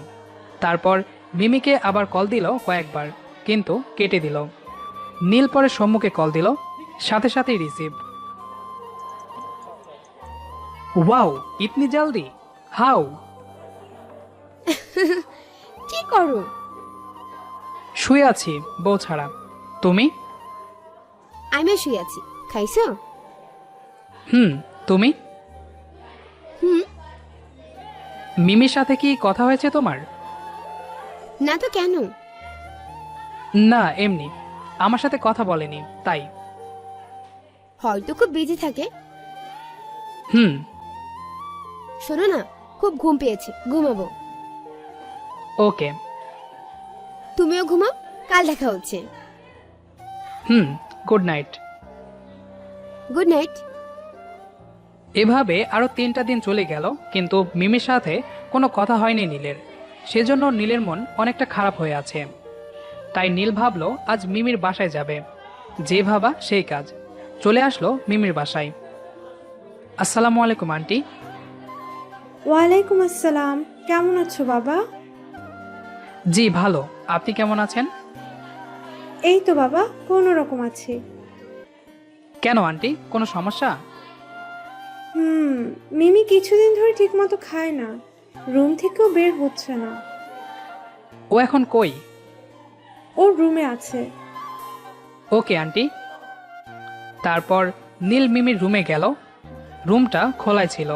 তারপর মিমিকে আবার কল দিল কয়েকবার, কিন্তু কেটে দিল। নীল পরে সৌম্যকে কল দিল, সাথে সাথেই রিসিভ। ওয়াও, ইতনি জলদি, হাউ? কি করো? শুয়ে আছি বউ ছাড়া। তুমি? আমিও শুয়ে আছি। খাইছো? তুমি? হুম। মিমির সাথে কি কথা হয়েছে তোমার? না তো, কেন? না, এমনি। আমার সাথে কথা বলেনি, তাই। হয়তো খুব বিজি থাকে। হুম। শোনো না, খুব ঘুম পেয়েছে, ঘুমাবো। ওকে। তুমিও ঘুমাও, কাল দেখা হচ্ছে। Good night. Good night. এভাবে আরো 3টা দিন চলে গেল, কিন্তু মিমির সাথে কোনো কথা হয়নি নীলের। সেজন্য নীলের মন অনেকটা খারাপ হয়ে আছে। তাই নীল ভাবলো আজ মিমির বাসায় যাবে। যে ভাবা সেই কাজ। চলে আসলো মিমির বাসায়। আসসালামু আলাইকুম আন্টি। ওয়ালাইকুম আসসালাম। কেমন আছো বাবা? জি ভালো, আপনি কেমন আছেন? এই তো বাবা, কোনো রকম আছি। কেন আন্টি, কোনো সমস্যা? মিমি কিছুদিন ধরে ঠিকমতো খায় না, রুম থেকেও বের হচ্ছে না। ও এখন কই? ওর রুমে আছে। Okay aunty. তারপর নীল মিমির রুমে গেল। রুমটা খোলাই ছিল।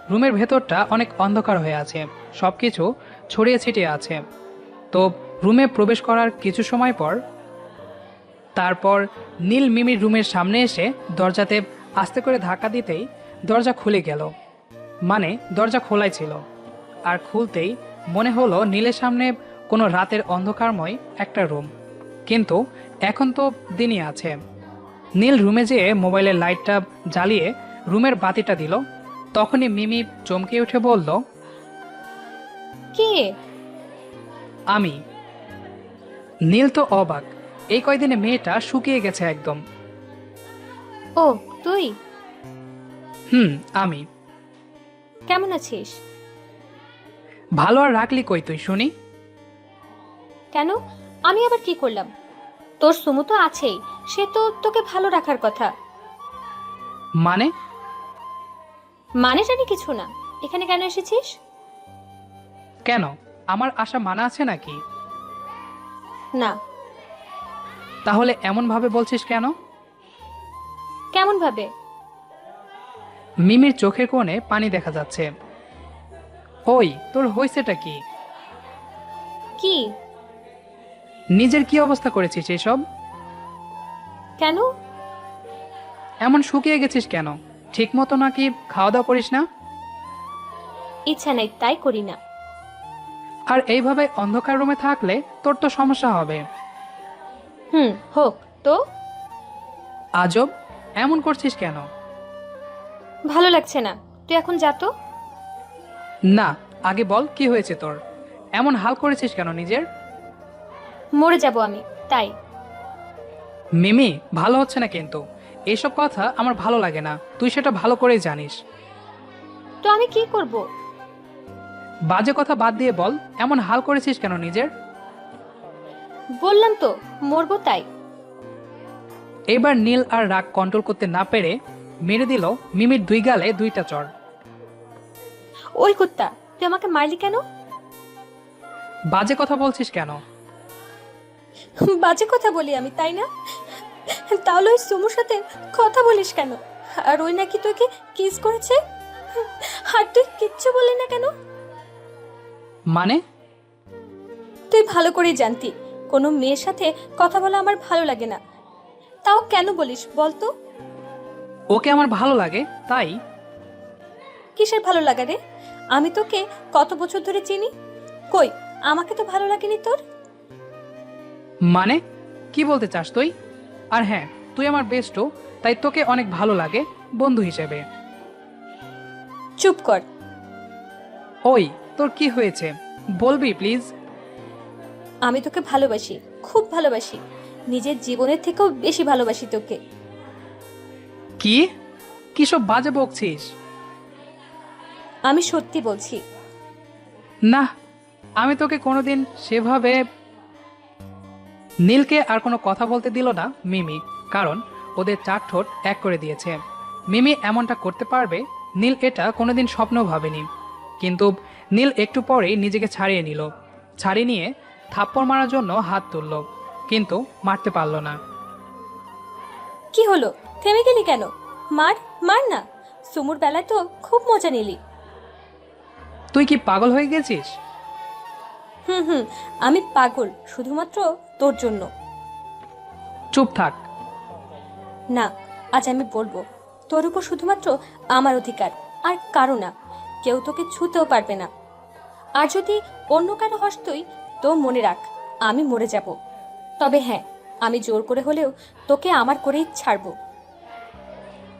রুমের ভেতরটা অনেক অন্ধকার হয়ে আছে, সবকিছু ছড়িয়ে ছিটিয়ে আছে। তো রুমে প্রবেশ করার কিছু সময় পর তারপর নীল মিমির রুমের সামনে এসে দরজাতে আস্তে করে ধাক্কা দিতেই দরজা খুলে গেল। মানে দরজা খোলাই ছিল, আর খুলতেই মনে হলো নীলের সামনে কোনো রাতের অন্ধকারময় একটা রুম। কিন্তু এখন তো দিনই আছে। নীল রুমে যেয়ে মোবাইলের লাইটটা জ্বালিয়ে রুমের বাতিটা দিল। তখনই মিমি চমকে উঠে বলল, কে? আমি। নীল তো অবাক। এই কয়দিনে মেয়েটা শুকিয়ে গেছে একদম। ও তুই? আমি। কেমন আছিস? ভালো আর রাখলি কই তুই শুনি? কেন, আমি আবার কি করলাম? তোর সুমু তো আছেই, সে তো তোকে ভালো রাখার কথা। মানে? মানে জানি কিছু না। এখানে কেন এসেছিস? কেন, আমার আশা মানা আছে নাকি? না। তাহলে এমন ভাবে বলছিস কেন? কেমন ভাবে? মিমির চোখের কোণে পানি দেখা যাচ্ছে। ওই তোর হয়েছেটা কি? কি? নিজের কি অবস্থা করেছিস এসব? কেন? এমন শুকিয়ে গেছিস কেন? ঠিক মতো নাকি খাওয়া দাওয়া করিস না? ইচ্ছা নেই তাই করি না। আর এইভাবে অন্ধকার রুমে থাকলে তোর তো সমস্যা হবে। হোক তো। আজব, এমন করছিস কেন? ভালো লাগছে না, তুই এখন যা তো। না, আগে বল কি হয়েছে তোর? এমন হাল করেছিস কেন নিজের? মরে যাব আমি, তাই। মিমি, ভালো হচ্ছে না কিন্তু। এসব কথা আমার ভালো লাগে না, তুই সেটা ভালো করেই জানিস। তো আমি কি করব? বাজে কথা বাদ দিয়ে বল, এমন হাল করেছিস কেন নিজের? বললাম তো মরবো, তাই। এবার নীল আর রাগ কন্ট্রোল করতে না পেরে মেরে দিল মিমির 2 গালে 2টা চড়। ওই কুত্তা, তুই আমাকে মারলি কেন? বাজে কথা বলছিস কেন? বাজে কথা বলি আমি, তাই না? তাহলে ওই সুমুর সাথে কথা বলিস কেন? আর ওই নাকি তোকে কিস করেছে, আর তুই কিচ্ছু বললি না কেন? মানে? তুই ভালো করেই জানতি কোনো মেয়ের সাথে কথা বলা আমার ভালো লাগে না, তাও কেন বলিস বলতো? ওকে আমার ভালো লাগে তাই। কিসের ভালো লাগা রে? আমি তোকে কত বছর ধরে চিনি, কই আমাকে তো ভালো লাগেনি তোর। মানে কি বলতে চাস তুই? আর হ্যাঁ, তুই আমার বেস্টও, তাই তোকে অনেক ভালো লাগে বন্ধু হিসেবে। চুপ কর। ওই, তোর কি হয়েছে বলবি প্লিজ? আমি তোকে ভালোবাসি, খুব ভালোবাসি, নিজের জীবনের থেকেও বেশি ভালোবাসি তোকে। কি কিসব বাজে বকছিস? আমি সত্যি বলছি। না, আমি তোকে কোনোদিন সেভাবে। নীলকে আর কোনো কথা বলতে দিল না মিমি, কারণ ওদের চার ঠোঁট এক করে দিয়েছে। মিমি এমনটা করতে পারবে নীল এটা কোনোদিন স্বপ্নেও ভাবেনি। কিন্তু নীল একটু পরেই নিজেকে ছাড়িয়ে নিল। ছাড়িয়ে নিয়ে থাপ্পড় মারার জন্য হাত তুলল, কিন্তু মারতে পারল না। কি হলো, থেমে গেলি কেন? মার মার না, সুমুর বেলায় তো খুব মজা নিলি। তুই কি পাগল হয়ে গেছিস? হুম, আমি পাগল শুধুমাত্র তোর জন্য। চুপ থাক। না, আজ আমি বলবো, তোর উপর শুধুমাত্র আমার অধিকার, আর কারো না। কেউ তোকে ছুঁতেও পারবে না। আর যদি অন্য কারো হস তুই, তো মনে রাখ আমি মরে যাব। তবে হ্যাঁ, আমি জোর করে হলেও তোকে আমার করেই ছাড়বো।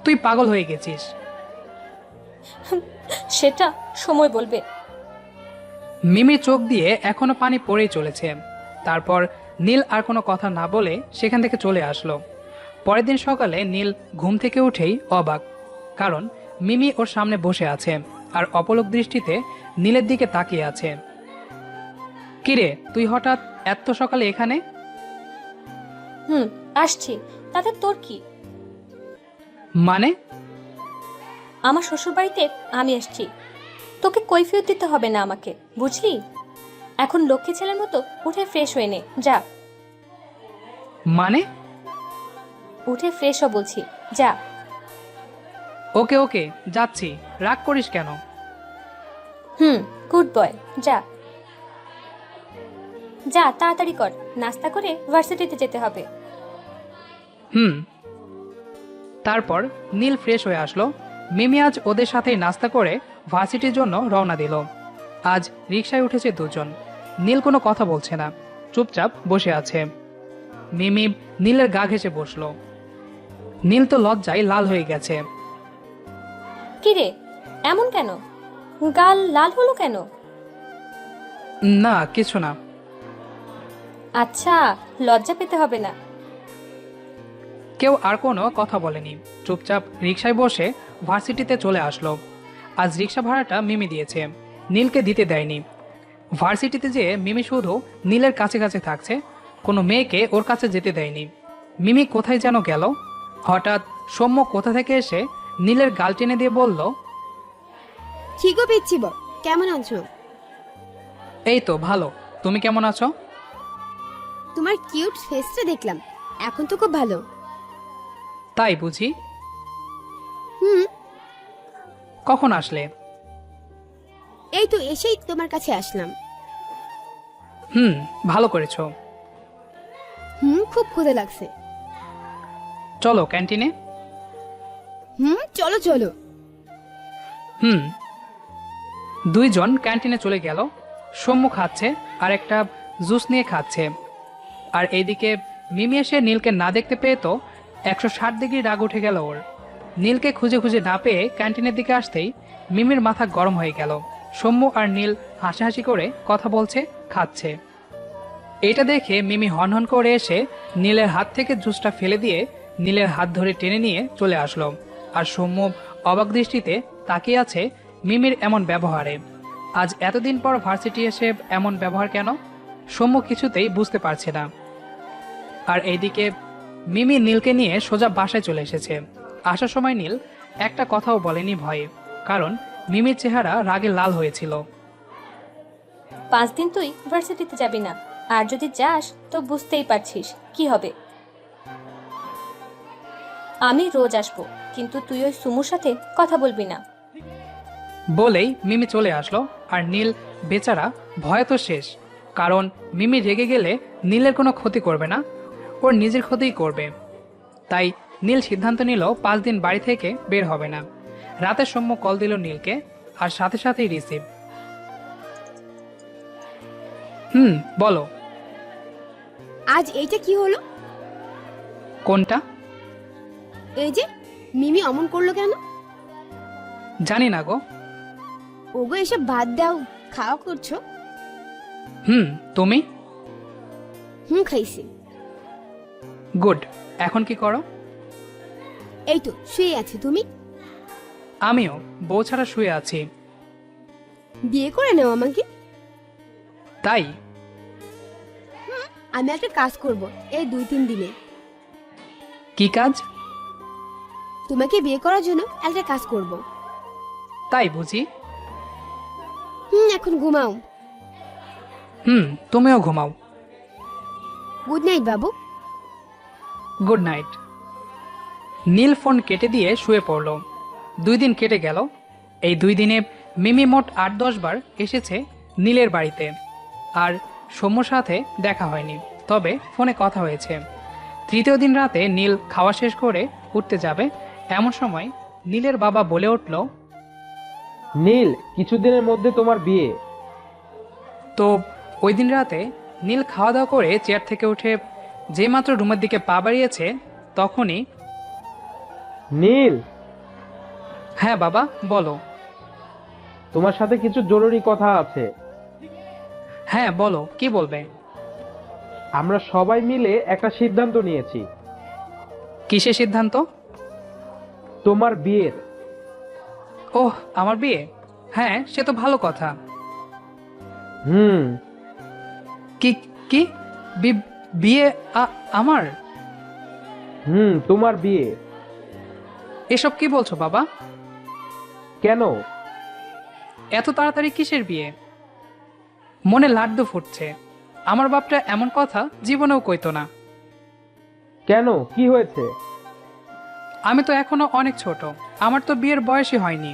তুই পাগল হয়ে গেছিস। সেটা সময় বলবে। মিমির চোখ দিয়ে এখনো পানি পড়েই চলেছে। তারপর নীল আর কোনো কথা না বলে সেখান থেকে চলে আসলো। পরের দিন সকালে নীল ঘুম থেকে উঠেই অবাক, কারণ মিমি ওর সামনে বসে আছে আর অপলক দৃষ্টিতে নীলের দিকে তাকিয়ে আছে। কিরে, তুই হঠাৎ এত সকালে এখানে? আসছি, তাতে তোর কি? মানে? আমার শ্বশুরবাড়িতে আমি আসছি, তোকে কৈফিয়ত দিতে হবে না আমাকে, বুঝলি? এখন লক্ষ্মী ছেলের মতো উঠে ফ্রেশ হয়ে নে, যা। মানে? উঠে ফ্রেশ হ বলছি, যা। ওকে ওকে, যাচ্ছি, রাগ করিস কেন? গুড বয়, যা যা, তাড়াতাড়ি কর, নাস্তা করে ভার্সিটিতে যেতে হবে। তারপর নীল ফ্রেশ হয়ে আসলো। মিমি আজ ওদের সাথেই নাস্তা করে ভার্সিটির জন্য রওনা দিল। আজ রিকশায় উঠেছে দুজন। নীল কোনো কথা বলছে না, চুপচাপ বসে আছে। মিমি নীলের গা ঘেঁষে বসলো। নীল তো লজ্জায় লাল হয়ে গেছে। কিরে, এমন কেন? গাল লাল হলো কেন? না, কিছু না। আচ্ছা, লজ্জা পেতে হবে না। কেউ আর কোনো কথা বলেনি, চুপচাপ রিকশায় বসে ভার্সিটিতে চলে আসলো। আজ রিকশা ভাড়াটা মিমি দিয়েছে, নীলকে দিতে দেয়নি। ভার্সিটিতে যেয়ে মিমি শুধু নীলের কাছে কাছে থাকছে, কোনো মেয়েকে ওর কাছে যেতে দেয়নি। মিমি কোথায় যেন গেল। হঠাৎ সৌম্য কোথা থেকে এসে নীলের গাল টেনে দিয়ে বলল, কি গো পিচ্ছি বল, কেমন আছো? এই তো ভালো, তুমি কেমন আছো? তোমার কিউট ফেসটা দেখলাম, এখন তো খুব ভালো। তাই বুঝি? হুম, কখন আসলে? এই তো এসেই তোমার কাছে আসলাম। ভালো করেছো। খুব ক্ষুধা লাগছে। চলো ক্যান্টিনে। চলো চলো। দুইজন ক্যান্টিনে চলে গেল। সৌম্য খাচ্ছে আর একটা জুস নিয়ে খাচ্ছে, আর এইদিকে মিমি এসে নীলকে না দেখতে পেয়ে তো 160 ডিগ্রি রাগ উঠে গেল ওর। নীলকে খুঁজে খুঁজে না পেয়ে ক্যান্টিনের দিকে আসতেই মিমির মাথা গরম হয়ে গেল। সৌম্য আর নীল হাসাহাসি করে কথা বলছে, খাচ্ছে। এটা দেখে মিমি হনহন করে এসে নীলের হাত থেকে জুসটা ফেলে দিয়ে নীলের হাত ধরে টেনে নিয়ে চলে আসলো। আর সৌম্য অবাক দৃষ্টিতে তাকিয়ে আছে মিমির এমন ব্যবহারে। আজ এতদিন পর ভার্সিটি এসে এমন ব্যবহার কেন? সৌম্য কিছুতেই বুঝতে পারছে না। আর এইদিকে মিমি নীলকে নিয়ে সোজা বাসায় চলে এসেছে। আসার সময় নীল একটা কথাও বলেনি ভয়ে, কারণ মিমির চেহারা রাগে লাল হয়েছিল। 5 দিন তুই ভার্সিটিতে যাবি না, আর যদি যাস তো বুঝতেই পারছিস কি হবে। আমি রোজ আসবো, কিন্তু তুই ওই সুমুর সাথে কথা বলবি না। বলেই মিমি চলে আসলো। আর নীল বেচারা ভয় তো শেষ, কারণ মিমি রেগে গেলে নীলের কোনো ক্ষতি করবে না, ওর নিজের ক্ষতিই করবে। তাই নীল সিদ্ধান্ত নিল 5 দিন বাড়ি থেকে বের হবে না। রাতে সৌম্য কল দিল নীলকে, আর সাথে সাথেই রিসিভ। বলো। আজ এইটা কি হলো? কোনটা? এই যে মিমি অমন করলো কেন? জানি না গো। ওগো এসব বাদ দাও, খাওয়া করছো? তুমি? খাইছি। গুড। এখন কি করো? এই তো শুয়ে আছি। তুমি? আমিও বউ ছাড়া শুয়ে আছি। বিয়ে করে নাও আমাকে। তাই? আমি একটা কাজ করব এই 2-3 দিনে। কি কাজ? তোমাকে বিয়ে করার জন্য একটা কাজ করব। তাই বুঝি? এখন ঘুমাও। তুমিও ঘুমাও। গুড নাইট বাবু। Good night. নীল ফোন কেটে দিয়ে শুয়ে পড়ল। 2 দিন কেটে গেল। এই 2 দিনে মিমি মোট 8-10 বার এসেছে নীলের বাড়িতে। আর সৌম্যর সাথে দেখা হয়নি, তবে ফোনে কথা হয়েছে। 3য় দিন রাতে নীল খাওয়া শেষ করে উঠতে যাবে, এমন সময় নীলের বাবা বলে উঠল, নীল, কিছুদিনের মধ্যে তোমার বিয়ে। তো ওই দিন রাতে নীল খাওয়া দাওয়া করে চেয়ার থেকে উঠে যেমাত্র রুমের দিকে পা বাড়িয়েছে, তখনই নীল, হ্যাঁ বাবা বলো। তোমার সাথে কিছু জরুরি কথা আছে। হ্যাঁ বলো, কি বলবে? আমরা সবাই মিলে একটা সিদ্ধান্ত নিয়েছি। কিসের সিদ্ধান্ত? তোমার বিয়ের। ওহ, আমার বিয়ে? হ্যাঁ, সে তো ভালো কথা। কি কি বিয়ে? আমার? তোমার বিয়ে। এসব কি বলছো বাবা? কেন? এত তাড়াতাড়ি কিসের বিয়ে? মনে লাড্ডু ফুটছে। আমার বাপটা এমন কথা জীবনেও কইতো না। কেন, কি হয়েছে? আমি তো এখনো অনেক ছোট, আমার তো বিয়ের বয়সই হয়নি।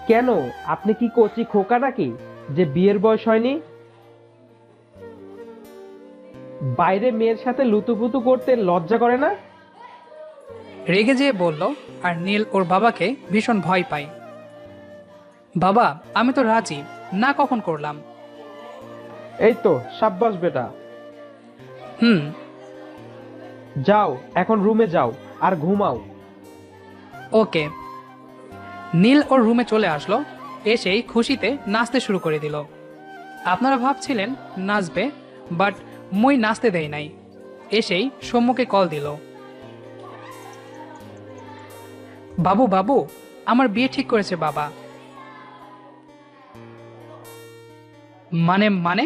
কেন, আপনি কি কচি খোকা নাকি যে বিয়ের বয়স হয়নি? বাইরে মেয়ের সাথে লুতুপুতু করতে লজ্জা করে না? রেগে যেয়ে বলল। আর নীল ওর বাবাকে ভীষণ ভয় পায়। বাবা, আমি তো রাজি, না কখন করলাম। এই তো সাব্বাস বেটা। যাও, এখন রুমে যাও আর ঘুমাও। ওকে। নীল ওর রুমে চলে আসলো, এসেই খুশিতে নাচতে শুরু করে দিল। আপনারা ভাবছিলেন নাচবে, বাট মই নাচতে দেয় নাই। এসেই সৌম্যকে কল দিল। বাবু বাবু, আমার বিয়ে ঠিক করেছে বাবা। মানে মানে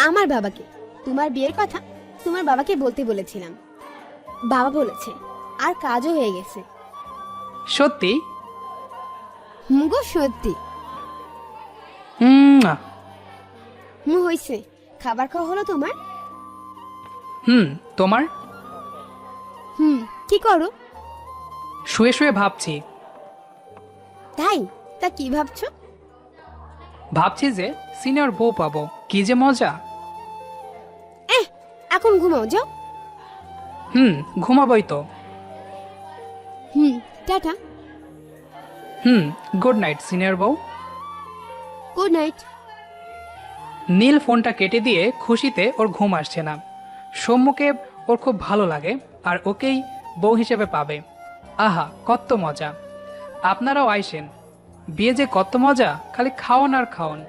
আমার বাবাকে তোমার বিয়ের কথা তোমার বাবাকে বলতে বলেছিলাম। বাবা বলেছে, আর কাজও হয়ে গেছে। সত্যি? গো সত্যি। হইছে। খাবার খাওয়া হলো তোমার? তোমার? কি করো? শুয়ে শুয়ে ভাবছি। তাই? তা কি ভাবছো? ভাবছি যে সিনিয়র বউ পাবো, কি যে মজা। এখন ঘুমাও, যাও। ঘুমাবই তো। টাটা। গুড নাইট সিনিয়র বউ। Good night. নীল ফোনটা কেটে দিয়ে খুশিতে ওর ঘুম আসছে না। সৌম্যকে ওর খুব ভালো লাগে, আর ওকেই বউ হিসেবে পাবে। আহা, কত মজা। আপনারাও আইসেন, বিয়ে যে কত মজা, খালি খাওন আর খাওন।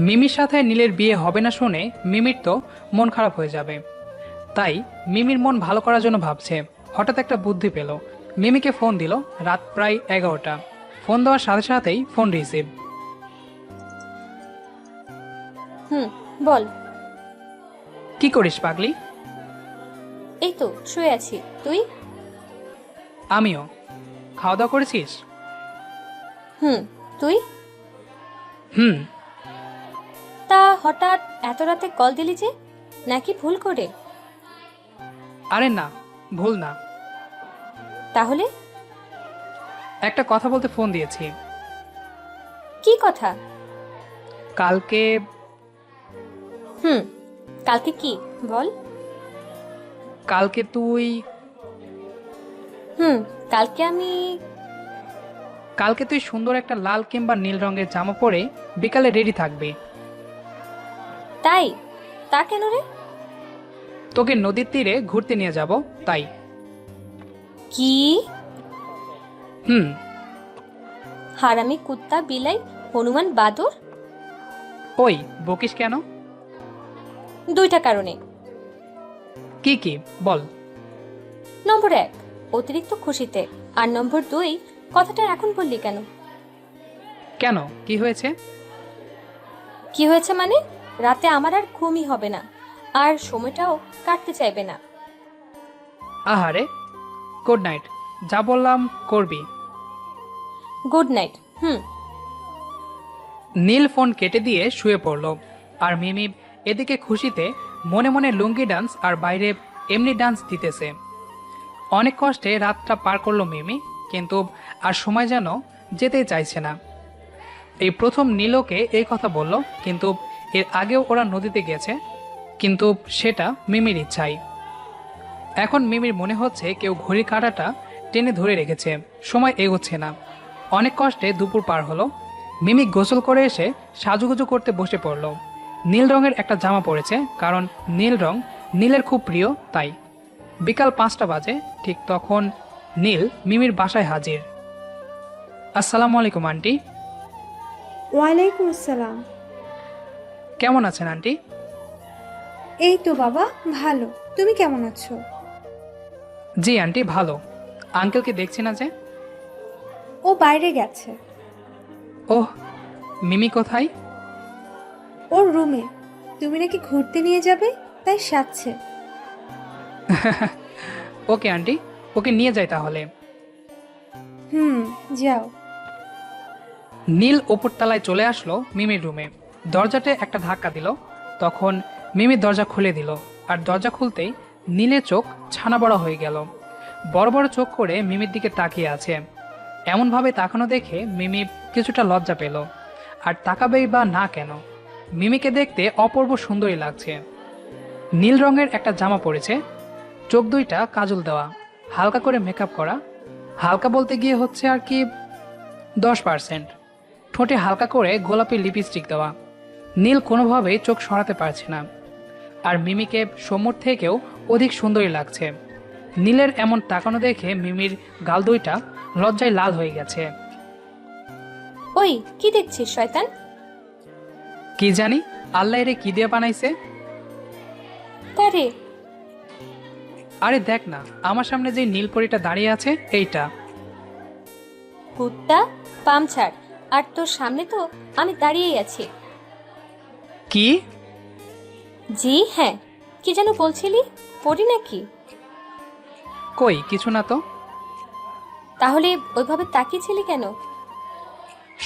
মিমির সাথে নীলের বিয়ে হবে না শুনে মিমির তো মন খারাপ হয়ে যাবে। তাই মিমির মন ভালো করার জন্য ভাবছে। হঠাৎ একটা বুদ্ধি পেল, মিমিকে ফোন দিল। রাত প্রায় 11টা। ফোন দেওয়ার সাথে সাথেই ফোন রিসিভ। বল। কি করিস পাগলি? এই তো শুয়ে আছি। তুই? আমিও। খাওয়া দাওয়া করেছিস? হুম, তুই? হুম। তা হঠাৎ এত রাতে কল দিলি যে, নাকি ভুল করে? আরে না, ভুল না। তাহলে একটা কথা বলতে ফোন দিয়েছি। কি কথা? কালকে হুম, কালকে কি বল? কালকে তুই হুম, কালকে আমি কালকে তুই সুন্দর একটা লাল কিংবা নীল রঙের জামা পরে বিকালে রেডি থাকবি। তাই? তা কেন রে? তোকে নদীর তীরে ঘুরতে নিয়ে যাব, তাই। কি? হুম। হারামি কুত্তা বিলাই হনুমান বাদর? ওই বকিস কেন? দুইটা কারণে। কি কি বল। নম্বর 1, অতিরিক্ত খুশিতে। আর নম্বর 2, কথাটা এখন বললি কেন? কেন, কি হয়েছে? কি হয়েছে মানে? রাতে আমার আর ঘুমই হবে না, আর সময়টাও কাটতে চাইবে না। আহারে, গুড নাইট। যা বললাম করবি। Good night. হুম। নীল ফোন কেটে দিয়ে শুয়ে পড়ল, আর মিমি এদিকে খুশিতে মনে মনে লুঙ্গি ডান্স আর বাইরে এমনি ডান্স দিতেছে। অনেক কষ্টে রাতটা পার করলো মিমি, কিন্তু আর সময় যেন যেতেই চাইছে না। এই প্রথম নীলকে এই কথা বলল, কিন্তু এর আগেও ওরা নদীতে গেছে, কিন্তু সেটা মিমির ইচ্ছাই। এখন মিমির মনে হচ্ছে কেউ ঘড়ি কাঁটাটা টেনে ধরে রেখেছে, সময় এগোচ্ছে না। অনেক কষ্টে দুপুর পার হলো। মিমি গোসল করে এসে সাজুগুজু করতে বসে পড়ল। নীল রঙের একটা জামা পরেছে, কারণ নীল রং নীলের খুব প্রিয়, তাই। বিকাল 5টা বাজে, ঠিক তখন নীল মিমির বাসায় হাজির। আসসালামু আলাইকুম আন্টি। ওয়ালাইকুম আসসালাম। কেমন আছেন আন্টি? এই তো বাবা, ভালো। তুমি কেমন আছো? জি আন্টি, ভালো। আঙ্কেলকে দেখছি না যে। ও বাইরে গেছে। ওহ, মিমি কোথায়? ওর রুমে। তুমি নাকি ঘুরতে নিয়ে যাবে, তাই সাজছে। ওকে আন্টি, ওকে নিয়ে যাই তাহলে। যাও। নীল ওপর তলায় চলে আসলো মিমির রুমে। দরজাতে একটা ধাক্কা দিল, তখন মিমি দরজা খুলে দিল। আর দরজা খুলতেই নীলের চোখ ছানা বড় হয়ে গেল। বড় বড় চোখ করে মিমির দিকে তাকিয়ে আছে। এমনভাবে তাকানো দেখে মিমি কিছুটা লজ্জা পেল। আর তাকাবেই বা না কেন, মিমিকে দেখতে অপূর্ব সুন্দরী লাগছে। নীল রঙের একটা জামা পরেছে, চোখ দুইটা কাজল দেওয়া, হালকা করে মেকআপ করা। হালকা বলতে গিয়ে হচ্ছে আর কি 10%। ঠোঁটে হালকা করে গোলাপি লিপস্টিক দেওয়া। নীল কোনোভাবেই চোখ সরাতে পারছে না। আর মিমিকে সম্মুখ থেকেও অধিক সুন্দরী লাগছে। নীলের এমন তাকানো দেখে মিমির গাল দুইটা লজ্জায় লাল হয়ে গেছে। ওই কি দেখছিস শয়তান? কি জানি আল্লাহ এরে কি দিয়ে বানাইছে। কারে? আরে দেখ না, আমার সামনে যে নীলপরিটা দাঁড়িয়ে আছে, এইটা। কুত্তা, পাম ছাড়। আর তোর সামনে তো আমি দাঁড়িয়েই আছি। কি? জি হ্যাঁ, কি যেন বলছিলি? পড়ি নাকি? কই কিছু না তো। তাহলে ওইভাবে তাকিয়েছিলি কেন?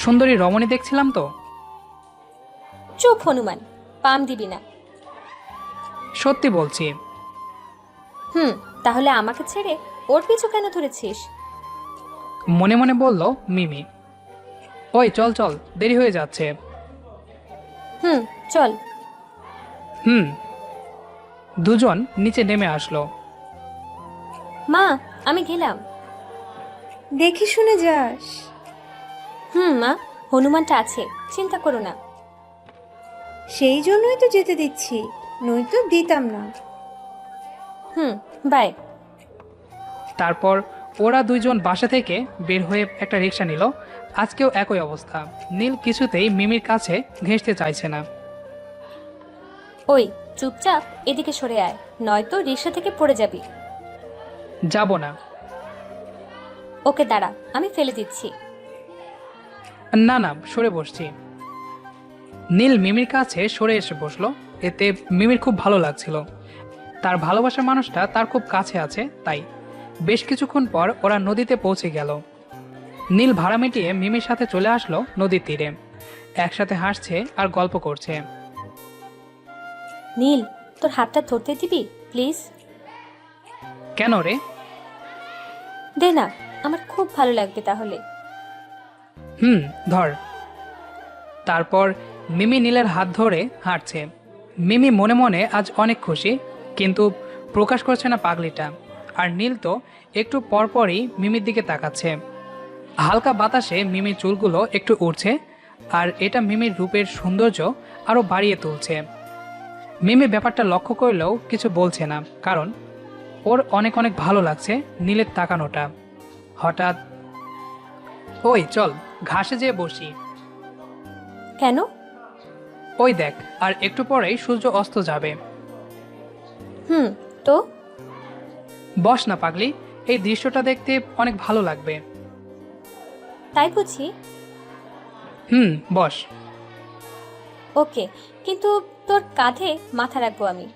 সুন্দরী রমণী দেখছিলাম তো। চুপ হনুমান, পাম দিবি না। সত্যি বলছি। তাহলে আমাকে ছেড়ে ওর পিছু কেন ধরেছিস? মনে মনে বলল মিমি। ওই চল চল, দেরি হয়ে যাচ্ছে। চল। দুজন নিচে নেমে আসলো। মা, আমি গেলাম। দেখে শুনে যাস। মা, হনুমানটা আছে, চিন্তা করো না। সেই জন্যই তো যেতে দিচ্ছি, নয়তো দিতাম না। বাই। তারপর ওরা দুইজন বাসা থেকে বের হয়ে একটা রিক্সা নিল। আজকেও একই অবস্থা। নীল কিছুতেই মিমির কাছে ঘেঁষতে চাইছে না। ওই চুপচাপ এদিকে সরে আয়, নয়তো রিক্সা থেকে পড়ে যাবি। যাব না। ওকে দাঁড়া, আমি ফেলে দিচ্ছি। না না, সরে বসছি। নীল মিমির কাছে সরে এসে বসলো। এতে মিমির খুব ভালো লাগছিল। তার ভালোবাসার মানুষটা তার খুব কাছে আছে, তাই। বেশ কিছুক্ষণ পর ওরা নদীতে পৌঁছে গেল। নীল ভাড়া মিটিয়ে মিমির সাথে চলে আসলো নদীর তীরে। একসাথে হাসছে আর গল্প করছে। নীল, তোর হাতটা ধরতে দিবি প্লিজ? কেন রে? দে না, আমার খুব ভালো লাগবে তাহলে। ধর। তারপর মিমি নীলের হাত ধরে হাঁটছে। মিমি মনে মনে আজ অনেক খুশি, কিন্তু প্রকাশ করছে না পাগলিটা। আর নীল তো একটু পরপরই মিমির দিকে তাকাচ্ছে। হালকা বাতাসে মিমির চুলগুলো একটু উড়ছে, আর এটা মিমির রূপের সৌন্দর্য আরো বাড়িয়ে তুলছে। মিমি ব্যাপারটা লক্ষ্য করলেও কিছু বলছে না, কারণ ওর অনেক অনেক ভালো লাগছে নীলের তাকানোটা। হঠাৎ, ওই চল ঘাসে যেয়ে বসি। কেন? ওই দেখ, আর একটু পরেই সূর্য অস্ত যাবে। তো বস না পাগলি, এই দৃশ্যটা দেখতে অনেক ভালো লাগবে। তাই বুঝি? বস। ওকে, কিন্তু তোর কাঁধে মাথা রাখবো আমি।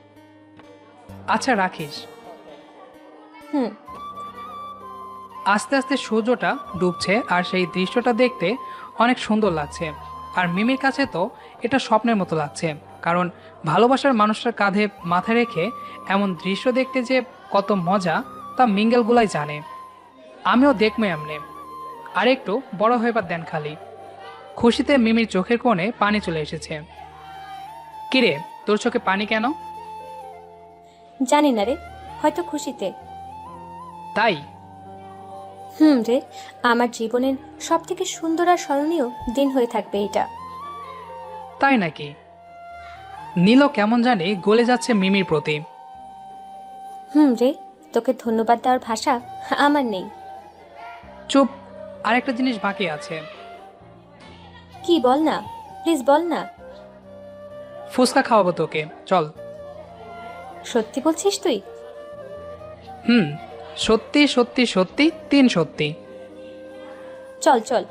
আচ্ছা রাখিস। হুম। আস্তে আস্তে সূর্যটা ডুবছে, আর সেই দৃশ্যটা দেখতে অনেক সুন্দর লাগছে। আর মিমির কাছে তো এটা স্বপ্নের মতো লাগছে, কারণ ভালোবাসার মানুষটার কাঁধে মাথা রেখে এমন দৃশ্য দেখতে যে কত মজা তা মিঙ্গেলগুলাই জানে। আমিও দেখবো এমনে। আর একটু বড় হইবার দেন খালি। খুশিতে মিমির চোখের কোণে পানি চলে এসেছে। কিরে, তোর চোখে পানি কেন? জানি না রে, হয়তো খুশিতে। তাই? রে, আমার জীবনের সব থেকে সুন্দর আর স্মরণীয় দিন হয়ে থাকবে এটা। তাই নাকি? নীলও কেমন জানি গলে যাচ্ছে মিমির প্রতি। রে, তোকে ধন্যবাদ দেওয়ার ভাষা আমার নেই। চুপ, আরেকটা জিনিস বাকি আছে। কি বল না, প্লিজ বল না। ফুচকা খাওয়াবো তোকে, চল। সত্যি বলছিস তুই? সত্যি সত্যি সত্যি 3 সত্যি। চল চল।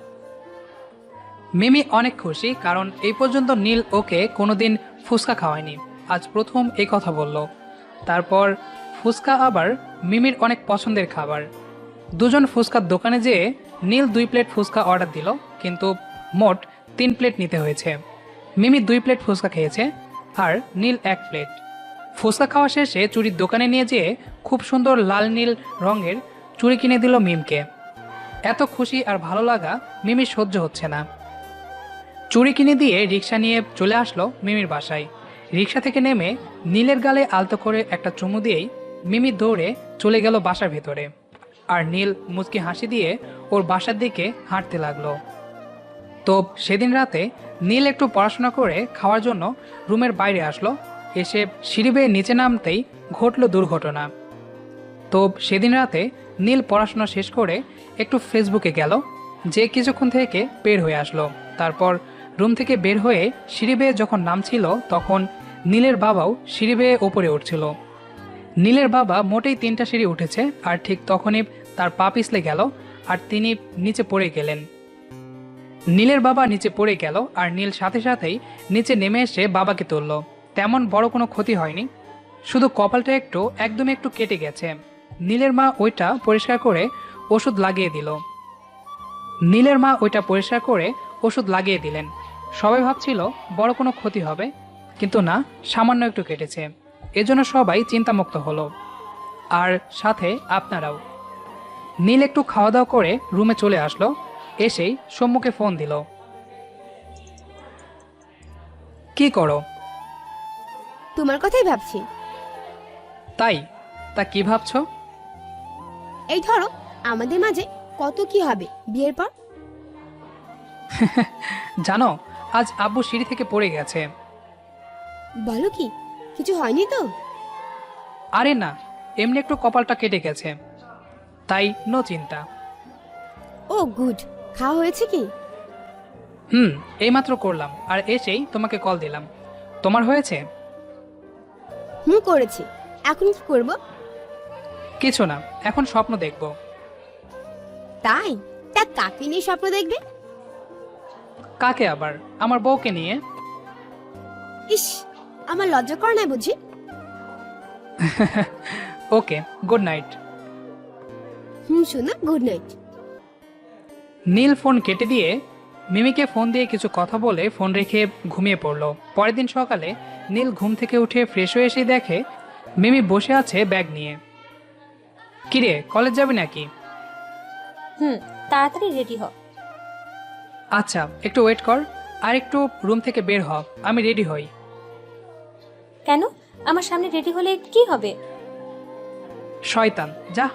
মিমি অনেক খুশি, কারণ এই পর্যন্ত নীল ওকে কোনোদিন ফুচকা খাওয়ায়নি। আজ প্রথম এই কথা বলল। তারপর ফুচকা আবার মিমির অনেক পছন্দের খাবার। দুজন ফুচকার দোকানে যেয়ে নীল 2 প্লেট ফুচকা অর্ডার দিল, কিন্তু মোট 3 প্লেট নিতে হয়েছে। মিমি 2 প্লেট ফুচকা খেয়েছে, আর নীল 1 প্লেট। ফুচকা খাওয়া শেষে চুড়ির দোকানে নিয়ে যেয়ে খুব সুন্দর লাল নীল রঙের চুড়ি কিনে দিল মিমকে। এত খুশি আর ভালো লাগা মিমির সহ্য হচ্ছে না। চুড়ি কিনে দিয়ে রিক্সা নিয়ে চলে আসলো মিমির বাসায়। রিক্সা থেকে নেমে নীলের গালে আলতো করে একটা চুমু দিয়েই মিমি দৌড়ে চলে গেল বাসার ভেতরে। আর নীল মুচকি হাসি দিয়ে ওর বাসার দিকে হাঁটতে লাগলো। তো সেদিন রাতে নীল একটু পড়াশোনা করে খাওয়ার জন্য রুমের বাইরে আসলো। এসে সিঁড়ি বেয়ে নিচে নামতেই ঘটল দুর্ঘটনা। তো সেদিন রাতে নীল পড়াশোনা শেষ করে একটু ফেসবুকে গেল, যে কিছুক্ষণ থেকে বের হয়ে আসলো। তারপর রুম থেকে বের হয়ে সিঁড়ি বেয়ে যখন নামছিল, তখন নীলের বাবাও সিঁড়ি বেয়ে ওপরে উঠছিল। নীলের বাবা মোটেই 3টা সিঁড়ি উঠেছে, আর ঠিক তখনই তার পা পিছলে গেল, আর তিনি নিচে পড়ে গেলেন। নীলের বাবা নিচে পড়ে গেল, আর নীল সাথে সাথেই নিচে নেমে এসে বাবাকে তুলল। তেমন বড় কোনো ক্ষতি হয়নি, শুধু কপালটা একদমই একটু কেটে গেছে। নীলের মা ওইটা পরিষ্কার করে ওষুধ লাগিয়ে দিলেন। সবাই ভাবছিল বড় কোনো ক্ষতি হবে, কিন্তু না, সামান্য একটু কেটেছে। এজন্য সবাই চিন্তামুক্ত হলো, আর সাথে আপনারাও। নীল একটু খাওয়া দাওয়া করে রুমে চলে আসলো। এসেই সম্মুখে ফোন দিল। কি করো? তোমার কথাই ভাবছি। তাই? তা কি ভাবছো? এই ধরো, আমাদের মাঝে কত কি হবে বিয়ের পর। জানো, আজ আব্বু সিঁড়ি থেকে পড়ে গেছে। বলো কি, কিছু হয়নি তো? আরে না, এমনি একটু কপালটা কেটে গেছে, তাই নো চিন্তা। ও গুড। খাওয়া হয়েছে কি? এইমাত্র করলাম, আর এসেই তোমাকে কল দিলাম। তোমার হয়েছে? করেছি। এখন কি করব? কিছু না, এখন স্বপ্ন দেখব। তাই? তা কাকে নিয়ে স্বপ্ন দেখবে? কাকে আবার? আমার বউকে নিয়ে। ইস, আমার লজ্জা করে না বুঝি? ওকে, গুড নাইট। শোনো, গুড নাইট। নীল ফোন কেটে দিয়ে মিমিকে ফোন দিয়ে কিছু কথা বলে ফোন রেখে ঘুমিয়ে পড়ল। পরের দিন সকালে নীল ঘুম থেকে উঠে ফ্রেশ হয়ে এসে দেখে মিমি বসে আছে ব্যাগ নিয়ে। কিরে, কলেজ যাবি নাকি? তাড়াতাড়ি রেডি হ। আচ্ছা, একটু ওয়েট কর, আর একটু রুম থেকে বের হ, আমি রেডি হই। কেন? আমার সামনে রেডি হলে কি হবে? শয়তান, যা।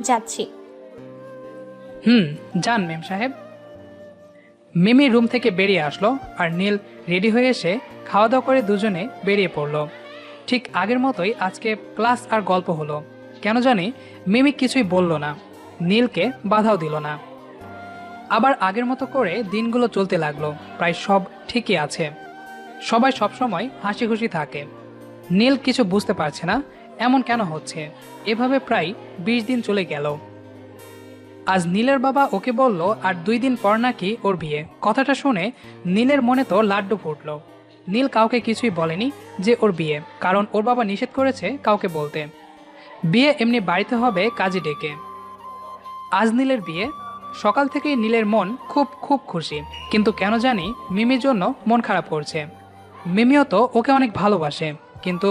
যাচ্ছি। যান মেম সাহেব। মিমি রুম থেকে বেরিয়ে আসলো আর নীল রেডি হয়ে এসে খাওয়া দাওয়া করে দুজনে বেরিয়ে পড়ল। ঠিক আগের মতোই আজকে ক্লাস আর গল্প হলো। কেন জানি মিমি কিছুই বলল না, নীলকে বাধাও দিল না। আবার আগের মতো করে দিনগুলো চলতে লাগলো। প্রায় সব ঠিকই আছে, সবাই সবসময় হাসি খুশি থাকে। নীল কিছু বুঝতে পারছে না এমন কেন হচ্ছে। এভাবে প্রায় 20 দিন চলে গেল। আজ নীলের বাবা ওকে বলল আর 2 দিন পর নাকি ওর বিয়ে। কথাটা শুনে নীলের মনে তো লাড্ডু ফুটলো। নীল কাউকে কিছুই বলেনি যে ওর বিয়ে, কারণ ওর বাবা নিষেধ করেছে কাউকে বলতে। বিয়ে এমনি বাড়িতে হবে কাজে ডেকে। আজ নীলের বিয়ে। সকাল থেকেই নীলের মন খুব খুব খুশি, কিন্তু কেন জানি মিমির জন্য মন খারাপ করছে। মিমিও তো ওকে অনেক ভালোবাসে, কিন্তু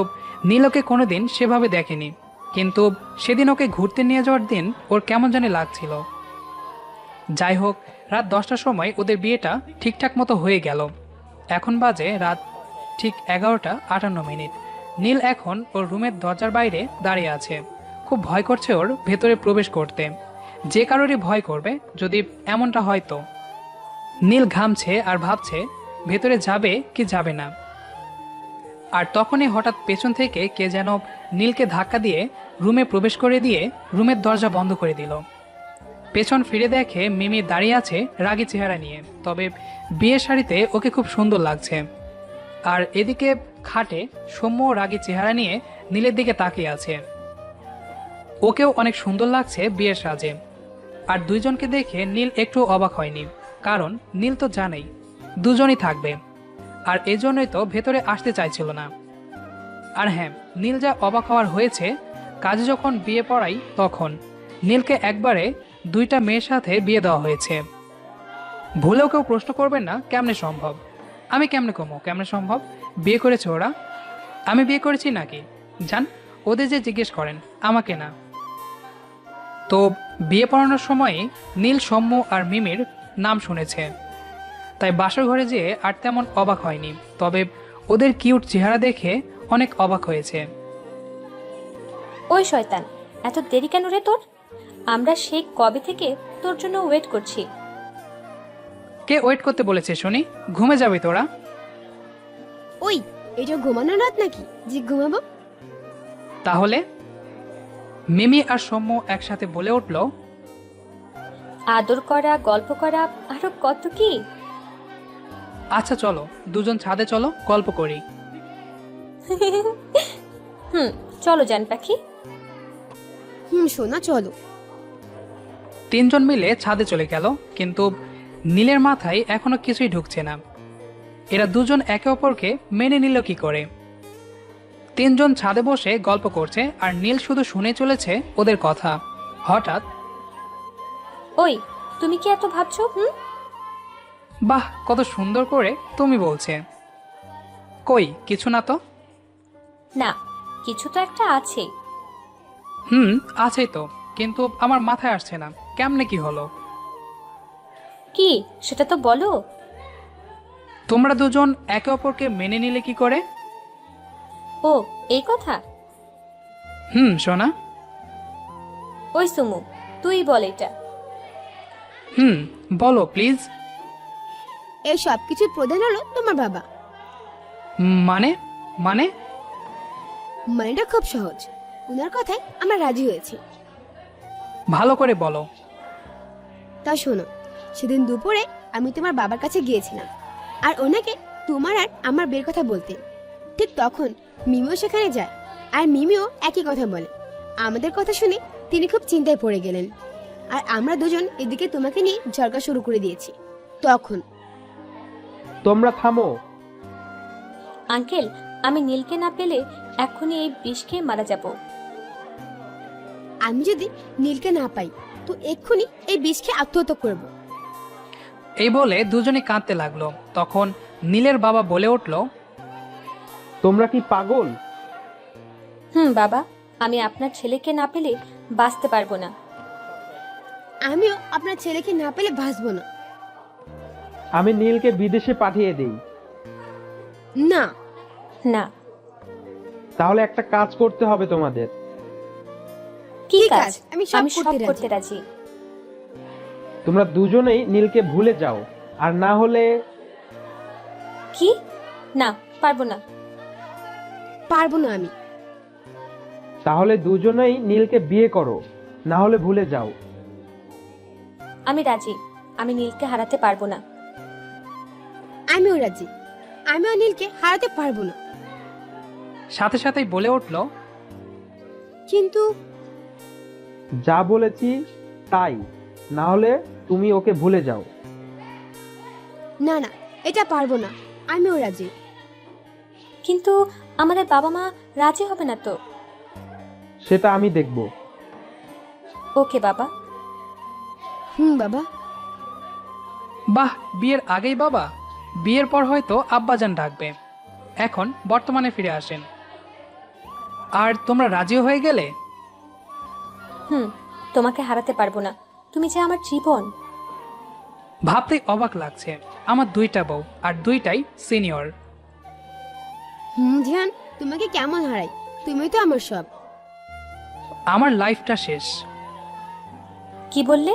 নীল ওকে কোনোদিন সেভাবে দেখেনি। কিন্তু সেদিন ওকে ঘুরতে নিয়ে যাওয়ার দিন ওর কেমন জানি লাগছিল। যাই হোক, রাত 10টার সময় ওদের বিয়েটা ঠিকঠাক মতো হয়ে গেল। এখন বাজে রাত ঠিক 11:58। নীল এখন ওর রুমের দরজার বাইরে দাঁড়িয়ে আছে। খুব ভয় করছে ওর ভেতরে প্রবেশ করতে। যে কারোরই ভয় করবে যদি এমনটা হয় তো। নীল ঘামছে আর ভাবছে ভেতরে যাবে কি যাবে না। আর তখনই হঠাৎ পেছন থেকে কে যেন নীলকে ধাক্কা দিয়ে রুমে প্রবেশ করে দিয়ে রুমের দরজা বন্ধ করে দিল। পেছন ফিরে দেখে মিমি দাঁড়িয়ে আছে রাগী চেহারা নিয়ে, তবে বিয়ের শাড়িতে ওকে খুব সুন্দর লাগছে। আর এদিকে খাটে সৌম্য রাগী চেহারা নিয়ে নীলের দিকে তাকিয়ে আছে। ওকেও অনেক সুন্দর লাগছে বিয়ের সাজে। আর দুইজনকে দেখে নীল একটু অবাক হয়নি, কারণ নীল তো জানেই দুজনই থাকবে, আর এজন্যই তো ভেতরে আসতে চাইছিল না। আর হ্যাঁ, নীল যা অবাক হওয়ার হয়েছে, কাজে যখন বিয়ে পড়াই তখন নীলকে একবারে 2টা মেয়ের সাথে বিয়ে দেওয়া হয়েছে। ভুলেও কেউ প্রশ্ন করবেন না কেমনে সম্ভব। আমি কেমনে কমো, কেমনে সম্ভব? বিয়ে করেছে ওরা, আমি বিয়ে করেছি নাকি? জান, ওদের যে জিজ্ঞেস করেন, আমাকে না। তো বিয়ে পড়ানোর সময় নীল সৌম্য আর মিমির নাম শুনেছে, তাই বাসর ঘরে যেয়ে আর তেমন অবাক হয়নি, তবে ওদের কিউট চেহারা দেখে অনেক অবাক হয়েছে। ওই শয়তান, এত দেরি কেন রে তোর? আমরা সেই কবে থেকে তোর জন্য ওয়েট করছি। কে ওয়েট করতে বলেছে শুনি? ঘুমে যাবে তোরা? ওই, এটা ঘুমানোর রাত নাকি যে ঘুমাবো? তাহলে? মিমি আর সৌম্য একসাথে বলে উঠল, আদর করা, গল্প করা, আরো কত কি। আচ্ছা চলো, দুজন ছাদে চলো, গল্প করি। চলো জান পাখি। শোনা, চলো। 3 জন মিলে ছাদে চলে গেল, কিন্তু নীলের মাথায় এখনো কিছুই ঢুকছে না। এরা দুজন একে অপরকে মেনে নিল কি করে? 3 জন ছাদে বসে গল্প করছে আর নীল শুধু শুনে চলেছে ওদের কথা। হঠাৎ, ওই, তুমি কি এত ভাবছো? বাহ, কত সুন্দর করে তুমি বলছে। কই, কিছু না তো। না, কিছু তো একটা আছে। আছেই তো, কিন্তু আমার মাথায় আসছে না কেমনে কি হলো। কি সেটা তো বলো। তোমরা দুজন একে অপরকে মেনে নিলে কি করে? ও, এই কথা। সোনা। ওই সুমু, তুই বল এটা। বলো প্লিজ। এই সব কিছুর প্রধান হলো তোমার বাবা। মানে? মানে মানেটা খুব সহজ, ওনার কথায় আমরা রাজি হয়েছি। ভালো করে বলো। তা শোনো, সেদিন দুপুরে আমি তোমার বাবার কাছে গিয়েছিলাম আর ওনাকে তোমার আর আমার বিয়ের কথা বলতে। ঠিক তখন মিমিও সেখানে যায় আর মিমিও একই কথা বলে। আমাদের কথা শুনে তিনি খুব চিন্তায় পড়ে গেলেন আর আমরা দুজন এদিকে তোমাকে নিয়ে ঝগড়া শুরু করে দিয়েছি। তখন তোমরা থামো। আঙ্কেল, আমি নীলকে না পেলে এখনই এই বিষ খেয়ে মারা যাব। আমি যদি নীলকে না পাই তো এক্ষুনি এই বিষ খেয়ে আত্মহত্যা করবো। এই বলে দুজনে কাঁদতে লাগলো। তখন নীলের বাবা বলে উঠল, তোমরা কি পাগল? বাবা, আমি আপনার ছেলেকে না পেলে বাঁচতে পারবো না। আমিও আপনার ছেলেকে না পেলে বাঁচবো না। আমি নীলকে বিদেশে পাঠিয়ে দেই। না। না। তাহলে একটা কাজ করতে হবে তোমাদের। কি কি কাজ? কাজ? আমি সব আমি সব করতে করতে রাজি। তোমরা দুজনেই নীলকে ভুলে যাও, আর না হলে কি? না, পারবো না। পারবো না আমি। তাহলে দুজনেই নীলকে বিয়ে করো, না হলে ভুলে যাও। আমি রাজি। আমি নীলকে হারাতে পারবো না। আমিও রাজি। আমিও নীলকে হারাতে পারবো না। সাথে সাথেই বলে উঠল, কিন্তু যা বলেছি তাই, না হলে তুমি ওকে ভুলে যাও। না না, এটা পারবো না। আমিও রাজি। কিন্তু আমাদের বাবা মা রাজি হবে না তো। সেটা আমি দেখব। ওকে বাবা। বাবা। বাহ, বিয়ের আগেই বাবা? বিয়ের পর হয়তো আব্বাজান ডাকবে। এখন বর্তমানে ফিরে আসেন। আর তোমরা রাজিও হয়ে গেলে? তোমাকে হারাতে পারবো না। তুমি যে আমার জীবন। ভাবতেই অবাক লাগছে। আমার দুইটা বউ, আর দুইটাই সিনিয়র। জিহান, তোমাকে কেমন হারাই? তুমি তো আমার সব। আমার লাইফটা শেষ। কি বললে?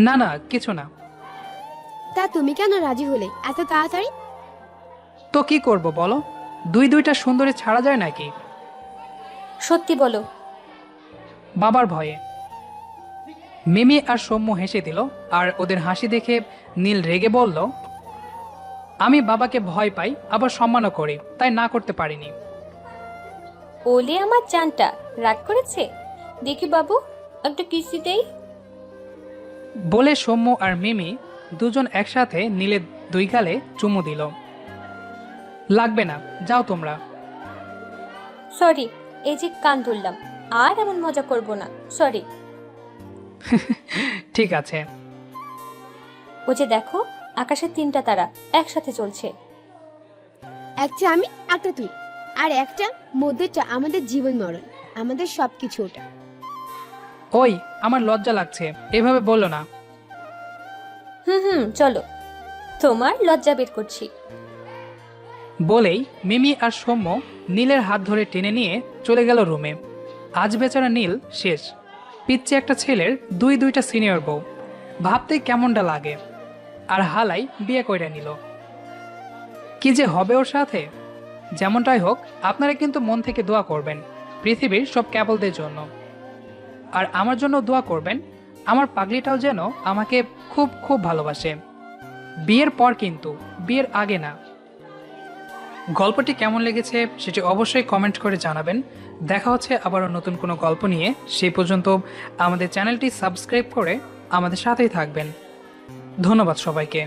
না না, কিছু না। তা তুমি কেন রাজি হলে এত তাড়াতাড়ি? তো কি করব বলো? দুইটা সুন্দরী ছাড়া যায় নাকি? সত্যি বলো। বাবার ভয়ে। মিমি আর সৌম্য হেসে দিল, আর ওদের হাসি দেখে নীল রেগে বলল, আমি বাবাকে ভয় পাই, আবার সম্মানও করি, তাই না করতে পারিনি। ওলে আমার জানটা রাগ করেছে। দেখি বাবু, একটা কিসি দেই। বলে সৌম্য আর মিমি দুজন একসাথে নীলের দুই গালে চুমু দিল। লাগবে না, যাও তোমরা। সরি, এই যে কান ধরলাম। আর এমন মজা করব না। সরি। ঠিক আছে। ও যে দেখো, আকাশের 3টা তারা একসাথে চলছে। একটা আমি, একটা তুই, আর একটা মধ্যেটা আমাদের জীবন মরণ, আমাদের সবকিছু ওটা। ওই, আমার লজ্জা লাগছে, এভাবে বললো না। চলো, তোমার লজ্জা বের করছি। বলেই মিমি আর সৌম্য নীলের হাত ধরে টেনে নিয়ে চলে গেল রুমে। আজ বেচারা নীল শেষ। পিচ্ছে একটা ছেলের দুইটা সিনিয়র বউ। ভাবতেই কেমনটা লাগে। আর হালাই বিয়ে কইরা নিল। কি যে হবে ওর সাথে। যেমনটাই হোক, আপনারা কিন্তু মন থেকে দোয়া করবেন পৃথিবীর সব ক্যাবলদের জন্য। আর আমার জন্য দোয়া করবেন, আমার পাগলিটাও যেন আমাকে খুব খুব ভালোবাসে। বিয়ের পর কিন্তু, বিয়ের আগে না। গল্পটি কেমন লেগেছে সেটি অবশ্যই কমেন্ট করে জানাবেন। দেখা হচ্ছে আবারও নতুন কোনো গল্প নিয়ে। সেই পর্যন্ত আমাদের চ্যানেলটি সাবস্ক্রাইব করে আমাদের সাথেই থাকবেন। ধন্যবাদ সবাইকে।